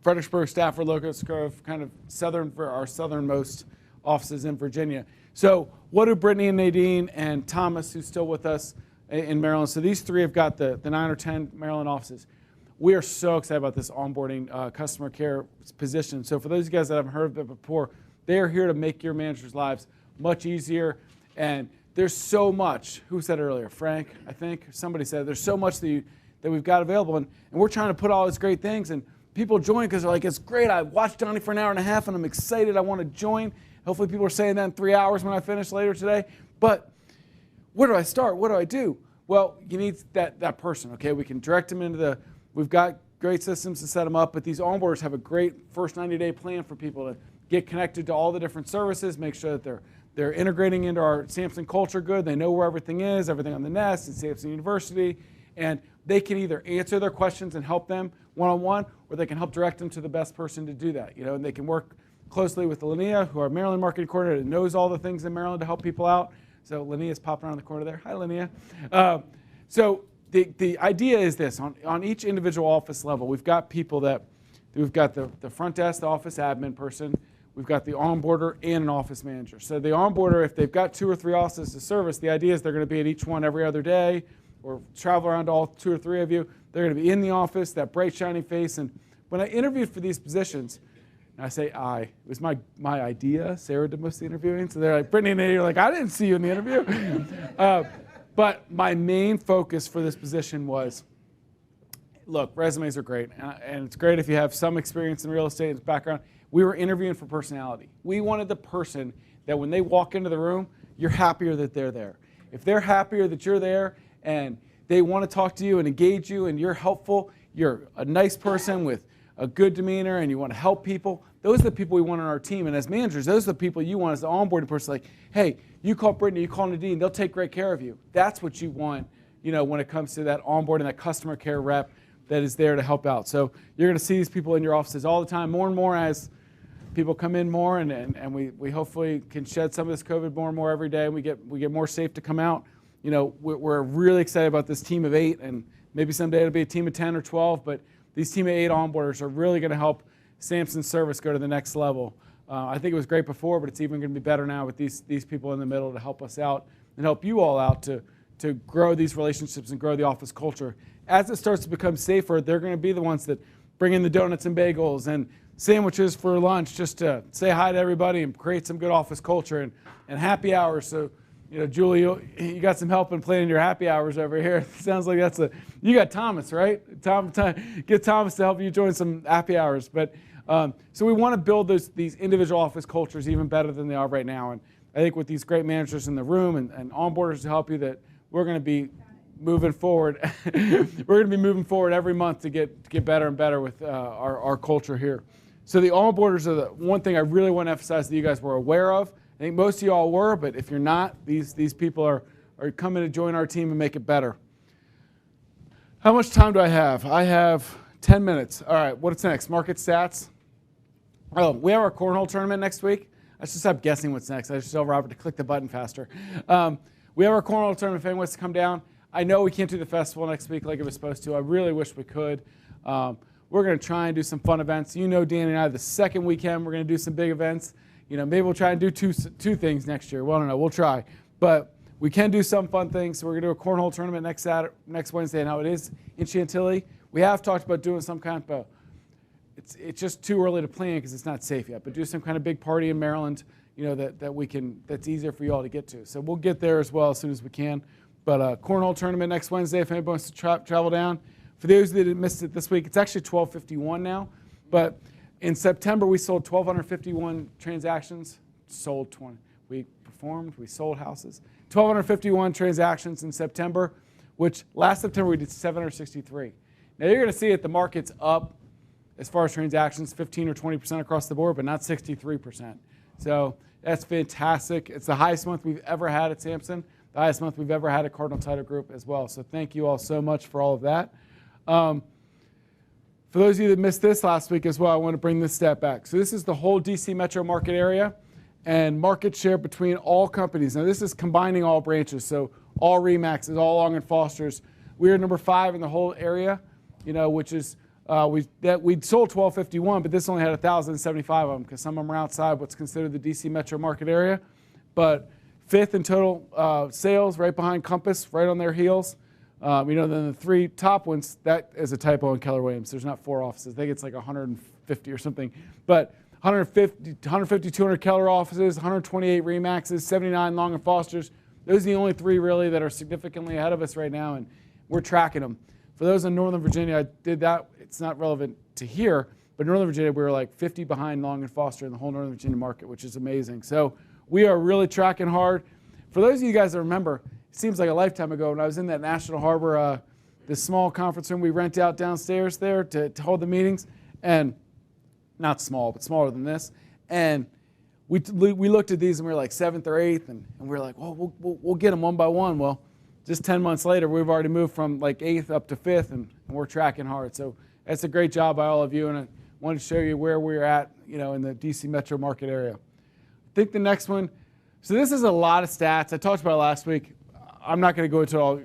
Fredericksburg, Stafford, Locust Grove, kind of for our southernmost offices in Virginia. So what do Brittany and Nadine and Thomas, who's still with us in Maryland? So these three have got the 9 or 10 Maryland offices. We are so excited about this onboarding customer care position. So for those of you guys that haven't heard of it before, they are here to make your managers' lives much easier. And there's so much. Who said earlier? Frank, I think. Somebody said there's so much that we've got available. And we're trying to put all these great things. And people join because they're like, it's great. I watched Donnie for an hour and a half, and I'm excited. I want to join. Hopefully people are saying that in 3 hours when I finish later today. But where do I start? What do I do? Well, you need that person, okay? We can direct them into we've got great systems to set them up, but these onboarders have a great first 90-day plan for people to get connected to all the different services, make sure that they're integrating into our Sampson culture good. They know where everything is, everything on the Nest and Sampson University, and they can either answer their questions and help them one-on-one, or they can help direct them to the best person to do that. And they can work closely with Linnea, who our Maryland marketing coordinator, knows all the things in Maryland to help people out. So Linnea's popping around the corner there. Hi, Linnea. So the idea is this: on each individual office level, we've got people we've got the front desk, the office admin person. We've got the onboarder and an office manager. So the onboarder, if they've got 2 or 3 offices to service, the idea is they're going to be at each one every other day, or travel around to all 2 or 3 of you. They're going to be in the office, that bright, shining face. And when I interviewed for these positions, And I say I. It was my idea. Sarah did most of the interviewing. So they're like, Brittany and Nate are like, I didn't see you in the interview. But my main focus for this position was, look, resumes are great. And it's great if you have some experience in real estate and background. We were interviewing for personality. We wanted the person that when they walk into the room, you're happier that they're there. If they're happier that you're there and they want to talk to you and engage you and you're helpful, you're a nice person with a good demeanor and you want to help people, those are the people we want on our team. And as managers, those are the people you want as the onboarding person. Like, hey, you call Brittany, you call Nadine, they'll take great care of you. That's what you want, when it comes to that onboarding, that customer care rep that is there to help out. So you're going to see these people in your offices all the time, more and more as people come in more, and we hopefully can shed some of this COVID more and more every day. And we get more safe to come out. We're really excited about this team of 8, and maybe someday it'll be a team of 10 or 12. But these team of 8 onboarders are really going to help Sampson service go to the next level. I think it was great before, but it's even going to be better now with these people in the middle to help us out and help you all out to grow these relationships and grow the office culture. As it starts to become safer, they're going to be the ones that bring in the donuts and bagels and sandwiches for lunch just to say hi to everybody and create some good office culture and happy hours. So, Julie, you got some help in planning your happy hours over here. It sounds like you got Thomas, right? Get Thomas to help you join some happy hours. But so we want to build these individual office cultures even better than they are right now. And I think with these great managers in the room and onboarders to help you, that we're going to be moving forward. We're going to be moving forward every month to get better and better with our culture here. So the onboarders are the one thing I really want to emphasize that you guys were aware of. I think most of you all were, but if you're not, these people are coming to join our team and make it better. How much time do I have? I have 10 minutes. All right, what's next? Market stats. Oh, we have our cornhole tournament next week. I should stop guessing what's next. I should tell Robert to click the button faster. We have our cornhole tournament if anyone wants to come down. I know we can't do the festival next week like it was supposed to. I really wish we could. We're going to try and do some fun events. Danny and I, the second weekend, we're going to do some big events. Maybe we'll try and do two things next year. Well, I don't know. We'll try. But we can do some fun things. So we're going to do a cornhole tournament next Wednesday. Now, it is in Chantilly. We have talked about doing some kind of it's just too early to plan because it's not safe yet. But do some kind of big party in Maryland, that's easier for you all to get to. So we'll get there as well as soon as we can. But cornhole tournament next Wednesday if anybody wants to travel down. For those that missed it this week, it's actually 12:51 now. But in September, we sold 1,251 transactions. Sold 20. We performed. We sold houses. 1,251 transactions in September, which last September we did 763. Now you're going to see it. The market's up as far as transactions, 15 or 20% across the board, but not 63%. So that's fantastic. It's the highest month we've ever had at Sampson. The highest month we've ever had at Cardinal Title Group as well. So thank you all so much for all of that. For those of you that missed this last week as well, I want to bring this step back. So this is the whole DC metro market area and market share between all companies. Now this is combining all branches, so all RE/MAXs, all Long & Fosters. We are number 5 in the whole area, which is, we'd sold 1,251, but this only had 1,075 of them because some of them are outside what's considered the DC metro market area. But 5th in total sales, right behind Compass, right on their heels. Then the 3 top ones, that is a typo in Keller Williams. There's not 4 offices. I think it's like 150 or something. But 150, 200 Keller offices, 128 RE/MAXs, 79 Long & Fosters. Those are the only 3 really that are significantly ahead of us right now, and we're tracking them. For those in Northern Virginia, I did that. It's not relevant to here, but in Northern Virginia, we were like 50 behind Long & Foster in the whole Northern Virginia market, which is amazing. So we are really tracking hard. For those of you guys that remember, it seems like a lifetime ago when I was in that National Harbor, this small conference room we rent out downstairs there to hold the meetings, and not small, but smaller than this. And we looked at these and we were like 7th or 8th, and we were like, well, we'll get them one by one. Well, just 10 months later, we've already moved from like 8th up to 5th, and we're tracking hard. So that's a great job by all of you, and I wanted to show you where we're at, in the DC metro market area. I think the next one, so this is a lot of stats. I talked about it last week. I'm not going to go into it all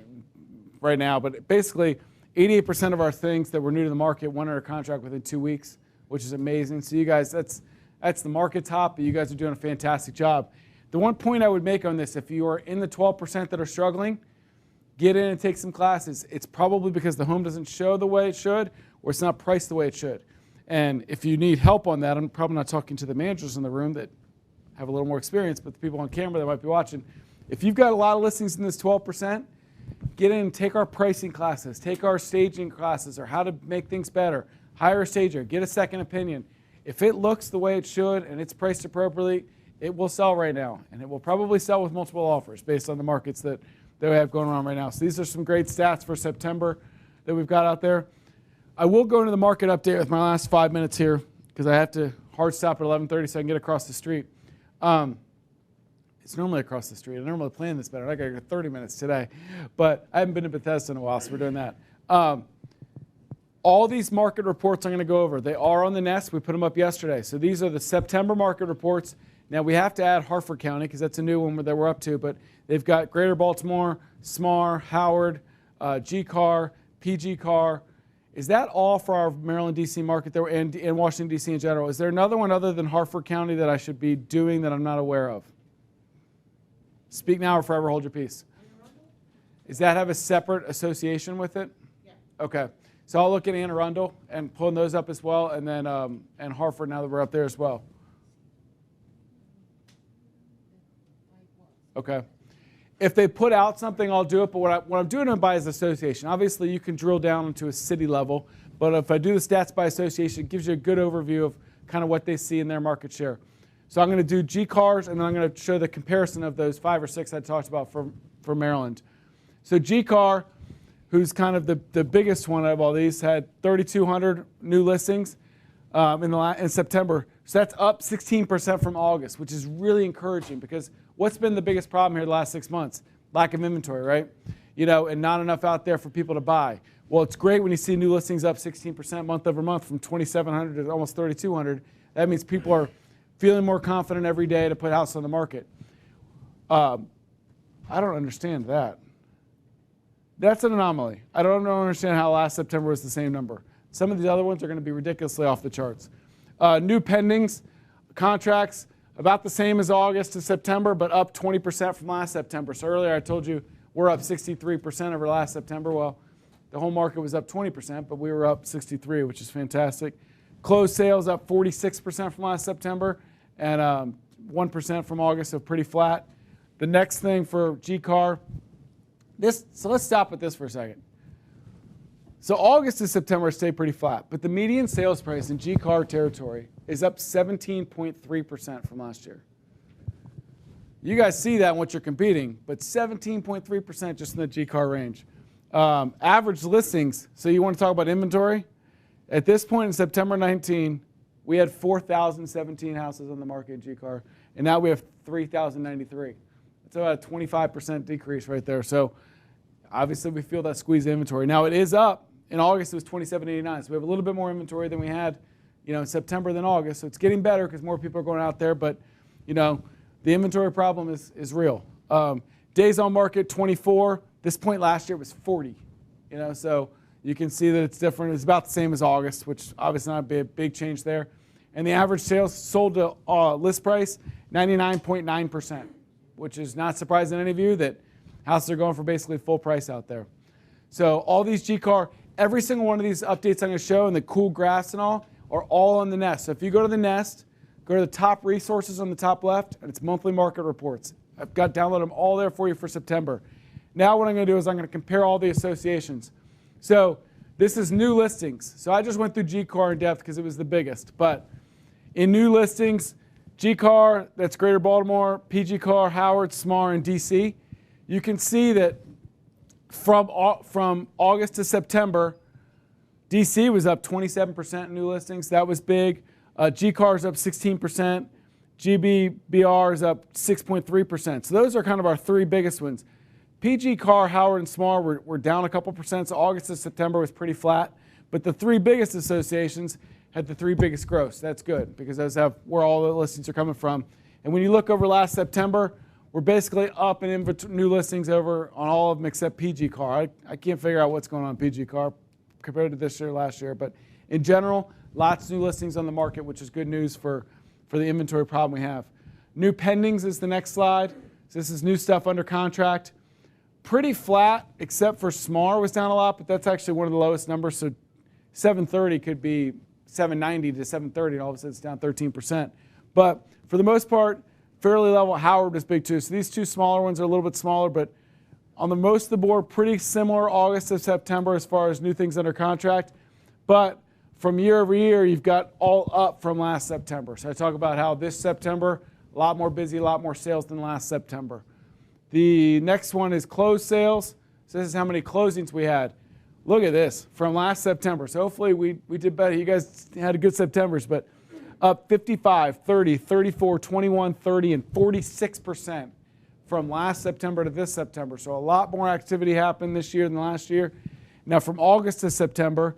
right now, but basically 88% of our things that were new to the market went under contract within 2 weeks, which is amazing. So you guys, that's the market top, but you guys are doing a fantastic job. The one point I would make on this, if you are in the 12% that are struggling, get in and take some classes. It's probably because the home doesn't show the way it should, or it's not priced the way it should. And if you need help on that, I'm probably not talking to the managers in the room that have a little more experience, but the people on camera that might be watching. If you've got a lot of listings in this 12%, get in and take our pricing classes, take our staging classes, or how to make things better. Hire a stager, get a second opinion. If it looks the way it should and it's priced appropriately, it will sell right now. And it will probably sell with multiple offers based on the markets that we have going on right now. So these are some great stats for September that we've got out there. I will go into the market update with my last 5 minutes here because I have to hard stop at 11:30 so I can get across the street. It's normally across the street. I normally plan this better. I got to go 30 minutes today. But I haven't been to Bethesda in a while, so we're doing that. All these market reports I'm going to go over, they are on the Nest. We put them up yesterday. So these are the September market reports. Now we have to add Harford County because that's a new one that we're up to. But they've got Greater Baltimore, SMAR, Howard, GCAR, PGCAR. Is that all for our Maryland, D.C. market there and Washington, D.C. in general? Is there another one other than Harford County that I should be doing that I'm not aware of? Speak now or forever hold your peace. Does that have a separate association with it? Yeah. Okay. So I'll look at Anne Arundel and pulling those up as well, and then and Harford now that we're up there as well. Okay. If they put out something, I'll do it, but what I'm doing it by is association. Obviously, you can drill down into a city level, but if I do the stats by association, it gives you a good overview of kind of what they see in their market share. So I'm going to do GCARs, and then I'm going to show the comparison of those 5 or 6 I talked about for Maryland. So GCAR, who's kind of the biggest one of all these, had 3,200 new listings in September. So that's up 16% from August, which is really encouraging because what's been the biggest problem here the last 6 months? Lack of inventory, right? And not enough out there for people to buy. Well, it's great when you see new listings up 16% month over month from 2,700 to almost 3,200. That means people are feeling more confident every day to put a house on the market. I don't understand that. That's an anomaly. I don't understand how last September was the same number. Some of these other ones are going to be ridiculously off the charts. New pendings, contracts, about the same as August to September, but up 20% from last September. So earlier I told you we're up 63% over last September. Well, the whole market was up 20%, but we were up 63, which is fantastic. Closed sales up 46% from last September and 1% from August, so pretty flat. The next thing for GCAR, so let's stop at this for a second. So August to September stayed pretty flat, but the median sales price in GCAR territory is up 17.3% from last year. You guys see that in what you're competing, but 17.3% just in the GCAR range. Average listings, so you want to talk about inventory? At this point in September 19, we had 4,017 houses on the market in GCAR, and now we have 3,093. That's about a 25% decrease right there. So obviously we feel that squeeze inventory. Now it is up. In August it was 2,789, so we have a little bit more inventory than we had in September than August. So it's getting better because more people are going out there, but the inventory problem is real. Days on market, 24. This point last year was 40. So you can see that it's different. It's about the same as August, which obviously not a big change there. And the average sales sold to list price, 99.9%, which is not surprising to any of you that houses are going for basically full price out there. So all these GCAR, every single one of these updates I'm going to show and the cool graphs and all are all on the Nest. So if you go to the Nest, go to the top resources on the top left, and it's monthly market reports. I've got downloaded them all there for you for September. Now what I'm going to do is I'm going to compare all the associations. So this is new listings. So I just went through GCAR in depth because it was the biggest. But in new listings, GCAR, that's Greater Baltimore, PGCAR, Howard, SMAR, and DC, you can see that from August to September, DC was up 27% in new listings. That was big. GCAR is up 16%. GBBR is up 6.3%. So those are kind of our 3 biggest ones. PGCAR, Howard, and SMAR were down a couple percent. So August to September was pretty flat. But the 3 biggest associations had the 3 biggest growths. That's good because those have where all the listings are coming from. And when you look over last September, we're basically up in new listings over on all of them except PGCAR. I can't figure out what's going on in PGCAR compared to this year, last year. But in general, lots of new listings on the market, which is good news for the inventory problem we have. New pendings is the next slide. So this is new stuff under contract. Pretty flat, except for SMAR was down a lot, but that's actually one of the lowest numbers. So 730 could be 790 to 730, and all of a sudden it's down 13%. But for the most part, fairly level. Howard was big too. So these two smaller ones are a little bit smaller, but on the most of the board, pretty similar August to September as far as new things under contract. But from year over year, you've got all up from last September. So I talk about how this September, a lot more busy, a lot more sales than last September. The next one is closed sales. So this is how many closings we had. Look at this from last September. So hopefully we did better. You guys had a good Septembers, but up 55, 30, 34, 21, 30, and 46% from last September to this September. So a lot more activity happened this year than last year. Now from August to September,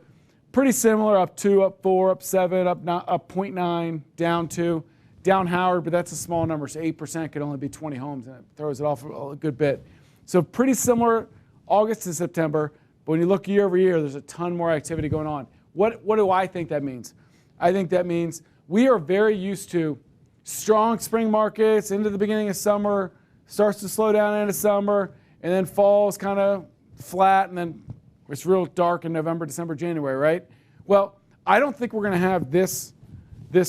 pretty similar, up 2, up 4, up 7, up 0.9, down 2. Down Howard, but that's a small number, so 8% could only be 20 homes, and it throws it off a good bit. So pretty similar August to September, but when you look year over year, there's a ton more activity going on. What do I think that means? I think that means we are very used to strong spring markets into the beginning of summer, starts to slow down into summer, and then fall is kind of flat, and then it's real dark in November, December, January, right? Well, I don't think we're going to have this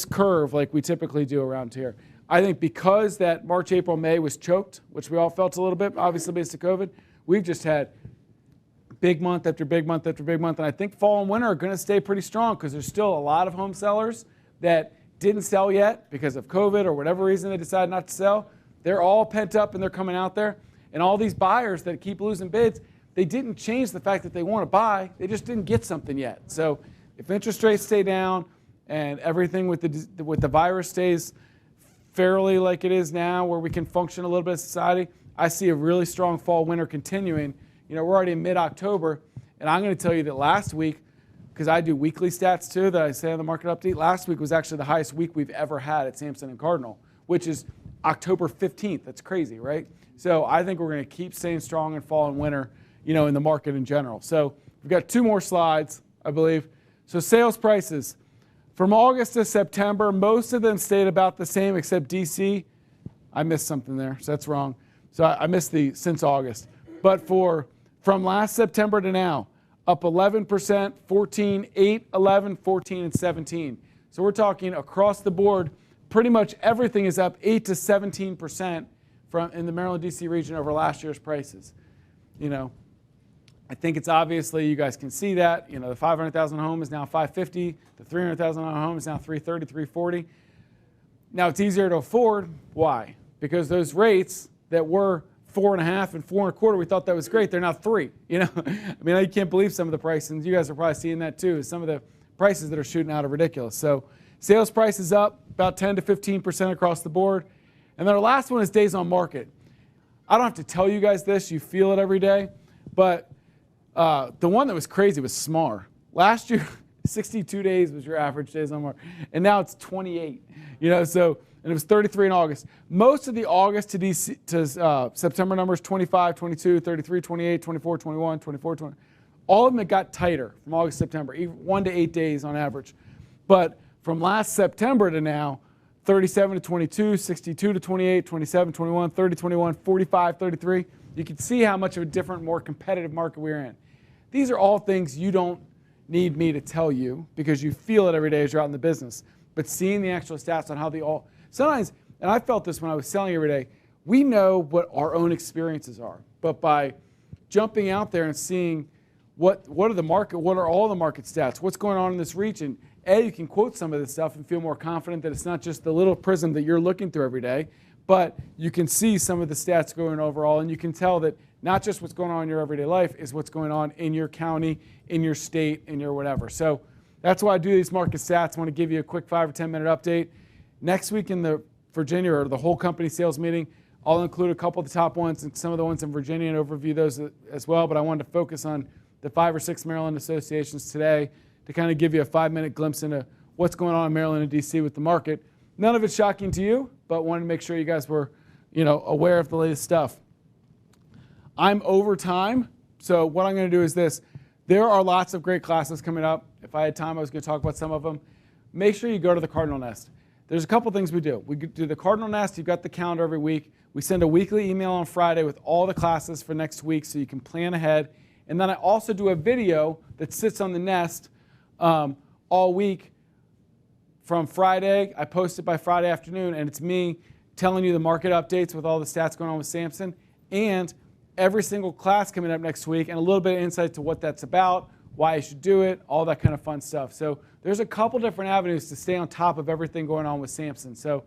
curve like we typically do around here. I think because that March, April, May was choked, which we all felt a little bit, obviously based on COVID, we've just had big month after big month after big month. And I think fall and winter are going to stay pretty strong because there's still a lot of home sellers that didn't sell yet because of COVID or whatever reason they decided not to sell. They're all pent up and they're coming out there. And all these buyers that keep losing bids, they didn't change the fact that they want to buy. They just didn't get something yet. So if interest rates stay down, and everything with the virus stays fairly like it is now, where we can function a little bit as society, I see a really strong fall winter continuing. You know, we're already in mid-October, and I'm going to tell you that last week, because I do weekly stats too that I say on the market update, last week was actually the highest week we've ever had at Sampson and Cardinal, which is October 15th. That's crazy, right? So I think we're going to keep staying strong in fall and winter, you know, in the market in general. So we've got 2 more slides, I believe. So sales prices. From August to September, most of them stayed about the same except DC. I missed something there, so that's wrong. So I missed the since August. But from last September to now, up 11%, 14, 8, 11, 14, and 17. So we're talking across the board, pretty much everything is up 8 to 17% in the Maryland, DC region over last year's prices. You know, I think it's obviously, you guys can see that, you know, the 500,000 home is now 550, the 300,000 home is now 330, 340. Now it's easier to afford. Why? Because those rates that were 4.5 and 4.25, we thought that was great. They're now 3. You know, I mean, I can't believe some of the prices. And you guys are probably seeing that too. Some of the prices that are shooting out are ridiculous. So sales prices up about 10 to 15% across the board. And then our last one is days on market. I don't have to tell you guys this. You feel it every day, but the one that was crazy was SMAR. Last year, 62 days was your average days on market, and now it's 28. You know, so, and it was 33 in August. Most of the August to September numbers, 25, 22, 33, 28, 24, 21, 24, 20. All of them got tighter from August to September, 1 to 8 days on average. But from last September to now, 37 to 22, 62 to 28, 27, 21, 30, 21, 45, 33. You can see how much of a different, more competitive market we're in. These are all things you don't need me to tell you because you feel it every day as you're out in the business. But seeing the actual stats on how they all, sometimes, and I felt this when I was selling every day, we know what our own experiences are. But by jumping out there and seeing what are the market, what are all the market stats, what's going on in this region, you can quote some of this stuff and feel more confident that it's not just the little prism that you're looking through every day, but you can see some of the stats going overall, and you can tell that not just what's going on in your everyday life is what's going on in your county, in your state, in your whatever. So that's why I do these market stats. I want to give you a quick 5 or 10 minute update. Next week in the Virginia or the whole company sales meeting, I'll include a couple of the top ones and some of the ones in Virginia and overview those as well. But I wanted to focus on the 5 or 6 Maryland associations today to kind of give you a 5-minute glimpse into what's going on in Maryland and DC with the market. None of it's shocking to you, but wanted to make sure you guys were, you know, aware of the latest stuff. I'm over time, so what I'm going to do is this. There are lots of great classes coming up. If I had time, I was going to talk about some of them. Make sure you go to the Cardinal Nest. There's a couple things we do. We do the Cardinal Nest. You've got the calendar every week. We send a weekly email on Friday with all the classes for next week so you can plan ahead. And then I also do a video that sits on the Nest all week from Friday. I post it by Friday afternoon, and it's me telling you the market updates with all the stats going on with Samson, and every single class coming up next week, and a little bit of insight to what that's about, why you should do it, all that kind of fun stuff. So there's a couple different avenues to stay on top of everything going on with Samson. So,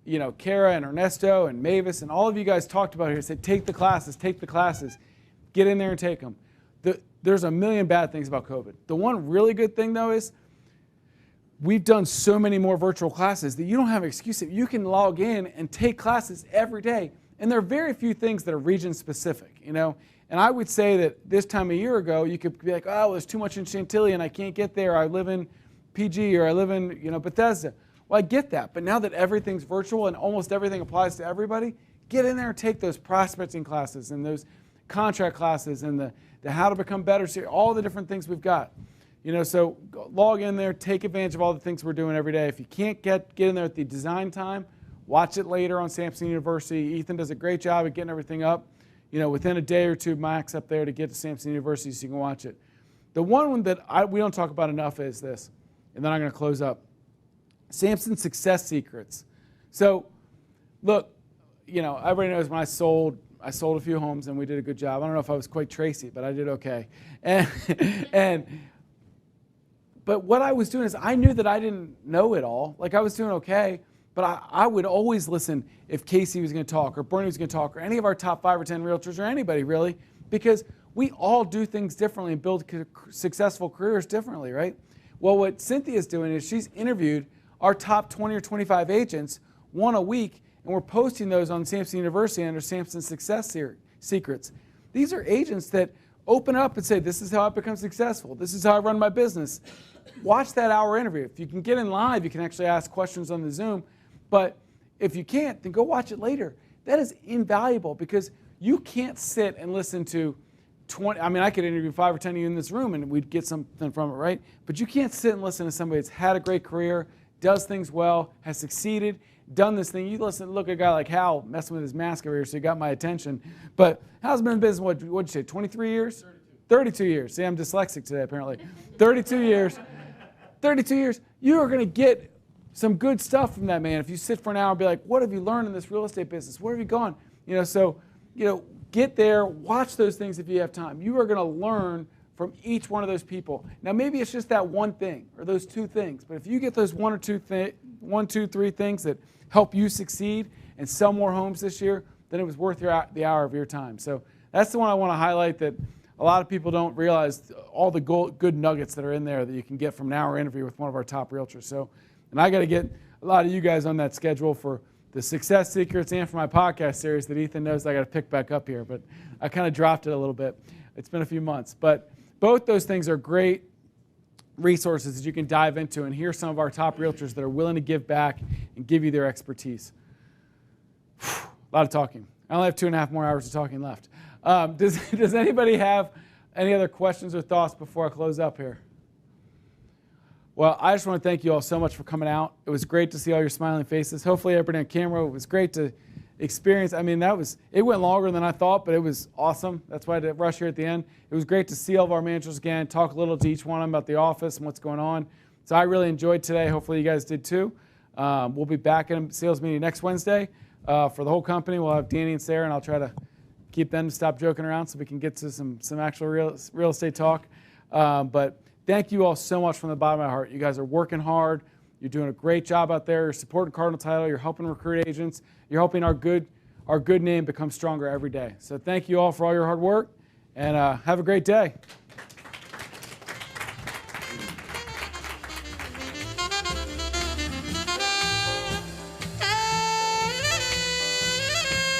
you know, Kara and Ernesto and Mavis and all of you guys talked about here, said take the classes, get in there and take them. There's a million bad things about COVID. The one really good thing, though, is we've done so many more virtual classes that you don't have an excuse. You can log in and take classes every day. And there are very few things that are region specific, you know. And I would say that this time a year ago, you could be like, oh, there's too much in Chantilly and I can't get there. I live in PG or I live in, you know, Bethesda. Well, I get that. But now that everything's virtual and almost everything applies to everybody, get in there and take those prospecting classes and those contract classes and the how to become better, all the different things we've got. You know, so log in there, take advantage of all the things we're doing every day. If you can't get in there at the design time, watch it later on Samson University. Ethan does a great job at getting everything up, you know, within a day or two max up there to get to Samson University so you can watch it. The one that we don't talk about enough is this, and then I'm going to close up. Samson Success Secrets. So, look, you know, everybody knows when I sold a few homes and we did a good job. I don't know if I was quite Tracy, but I did okay. But what I was doing is I knew that I didn't know it all. Like I was doing okay, but I would always listen if Casey was going to talk or Bernie was going to talk or any of our top 5 or 10 realtors or anybody really, because we all do things differently and build successful careers differently, right? Well, what Cynthia's doing is she's interviewed our top 20 or 25 agents, one a week, and we're posting those on Samson University under Samson Success Secrets. These are agents that open up and say, this is how I become successful. This is how I run my business. Watch that hour interview. If you can get in live, you can actually ask questions on the Zoom. But if you can't, then go watch it later. That is invaluable because you can't sit and listen to 20. I mean, I could interview 5 or 10 of you in this room and we'd get something from it, right? But you can't sit and listen to somebody that's had a great career, does things well, has succeeded, done this thing. You look at a guy like Hal messing with his mask over here, so he got my attention. But Hal's been in business, what'd you say, 23 years? 32 years. See, I'm dyslexic today, apparently. 32 years. 32 years. You are going to get some good stuff from that man. If you sit for an hour and be like, what have you learned in this real estate business? Where have you gone? You know, so, you know, get there, watch those things if you have time. You are going to learn from each one of those people. Now, maybe it's just that one thing or those 2 things. But if you get those 1, 2, 3 things that help you succeed and sell more homes this year, then it was worth the hour of your time. So that's the one I want to highlight that a lot of people don't realize all the good nuggets that are in there that you can get from an hour interview with one of our top realtors. So, and I got to get a lot of you guys on that schedule for the Success Secrets and for my podcast series that Ethan knows I got to pick back up here. But I kind of dropped it a little bit. It's been a few months. But both those things are great resources that you can dive into and hear some of our top realtors that are willing to give back and give you their expertise. A lot of talking. I only have 2.5 more hours of talking left. Does anybody have any other questions or thoughts before I close up here? Well, I just want to thank you all so much for coming out. It was great to see all your smiling faces. Hopefully everybody on camera, it was great to experience. I mean, it went longer than I thought, but it was awesome. That's why I did rush here at the end. It was great to see all of our managers again, talk a little to each one of them about the office and what's going on. So I really enjoyed today. Hopefully you guys did too. We'll be back in a sales meeting next Wednesday for the whole company. We'll have Danny and Sarah, and I'll try to keep them to stop joking around so we can get to some actual real estate talk. But thank you all so much from the bottom of my heart. You guys are working hard. You're doing a great job out there. You're supporting Cardinal Title. You're helping recruit agents. You're helping our good name become stronger every day. So thank you all for all your hard work, and have a great day.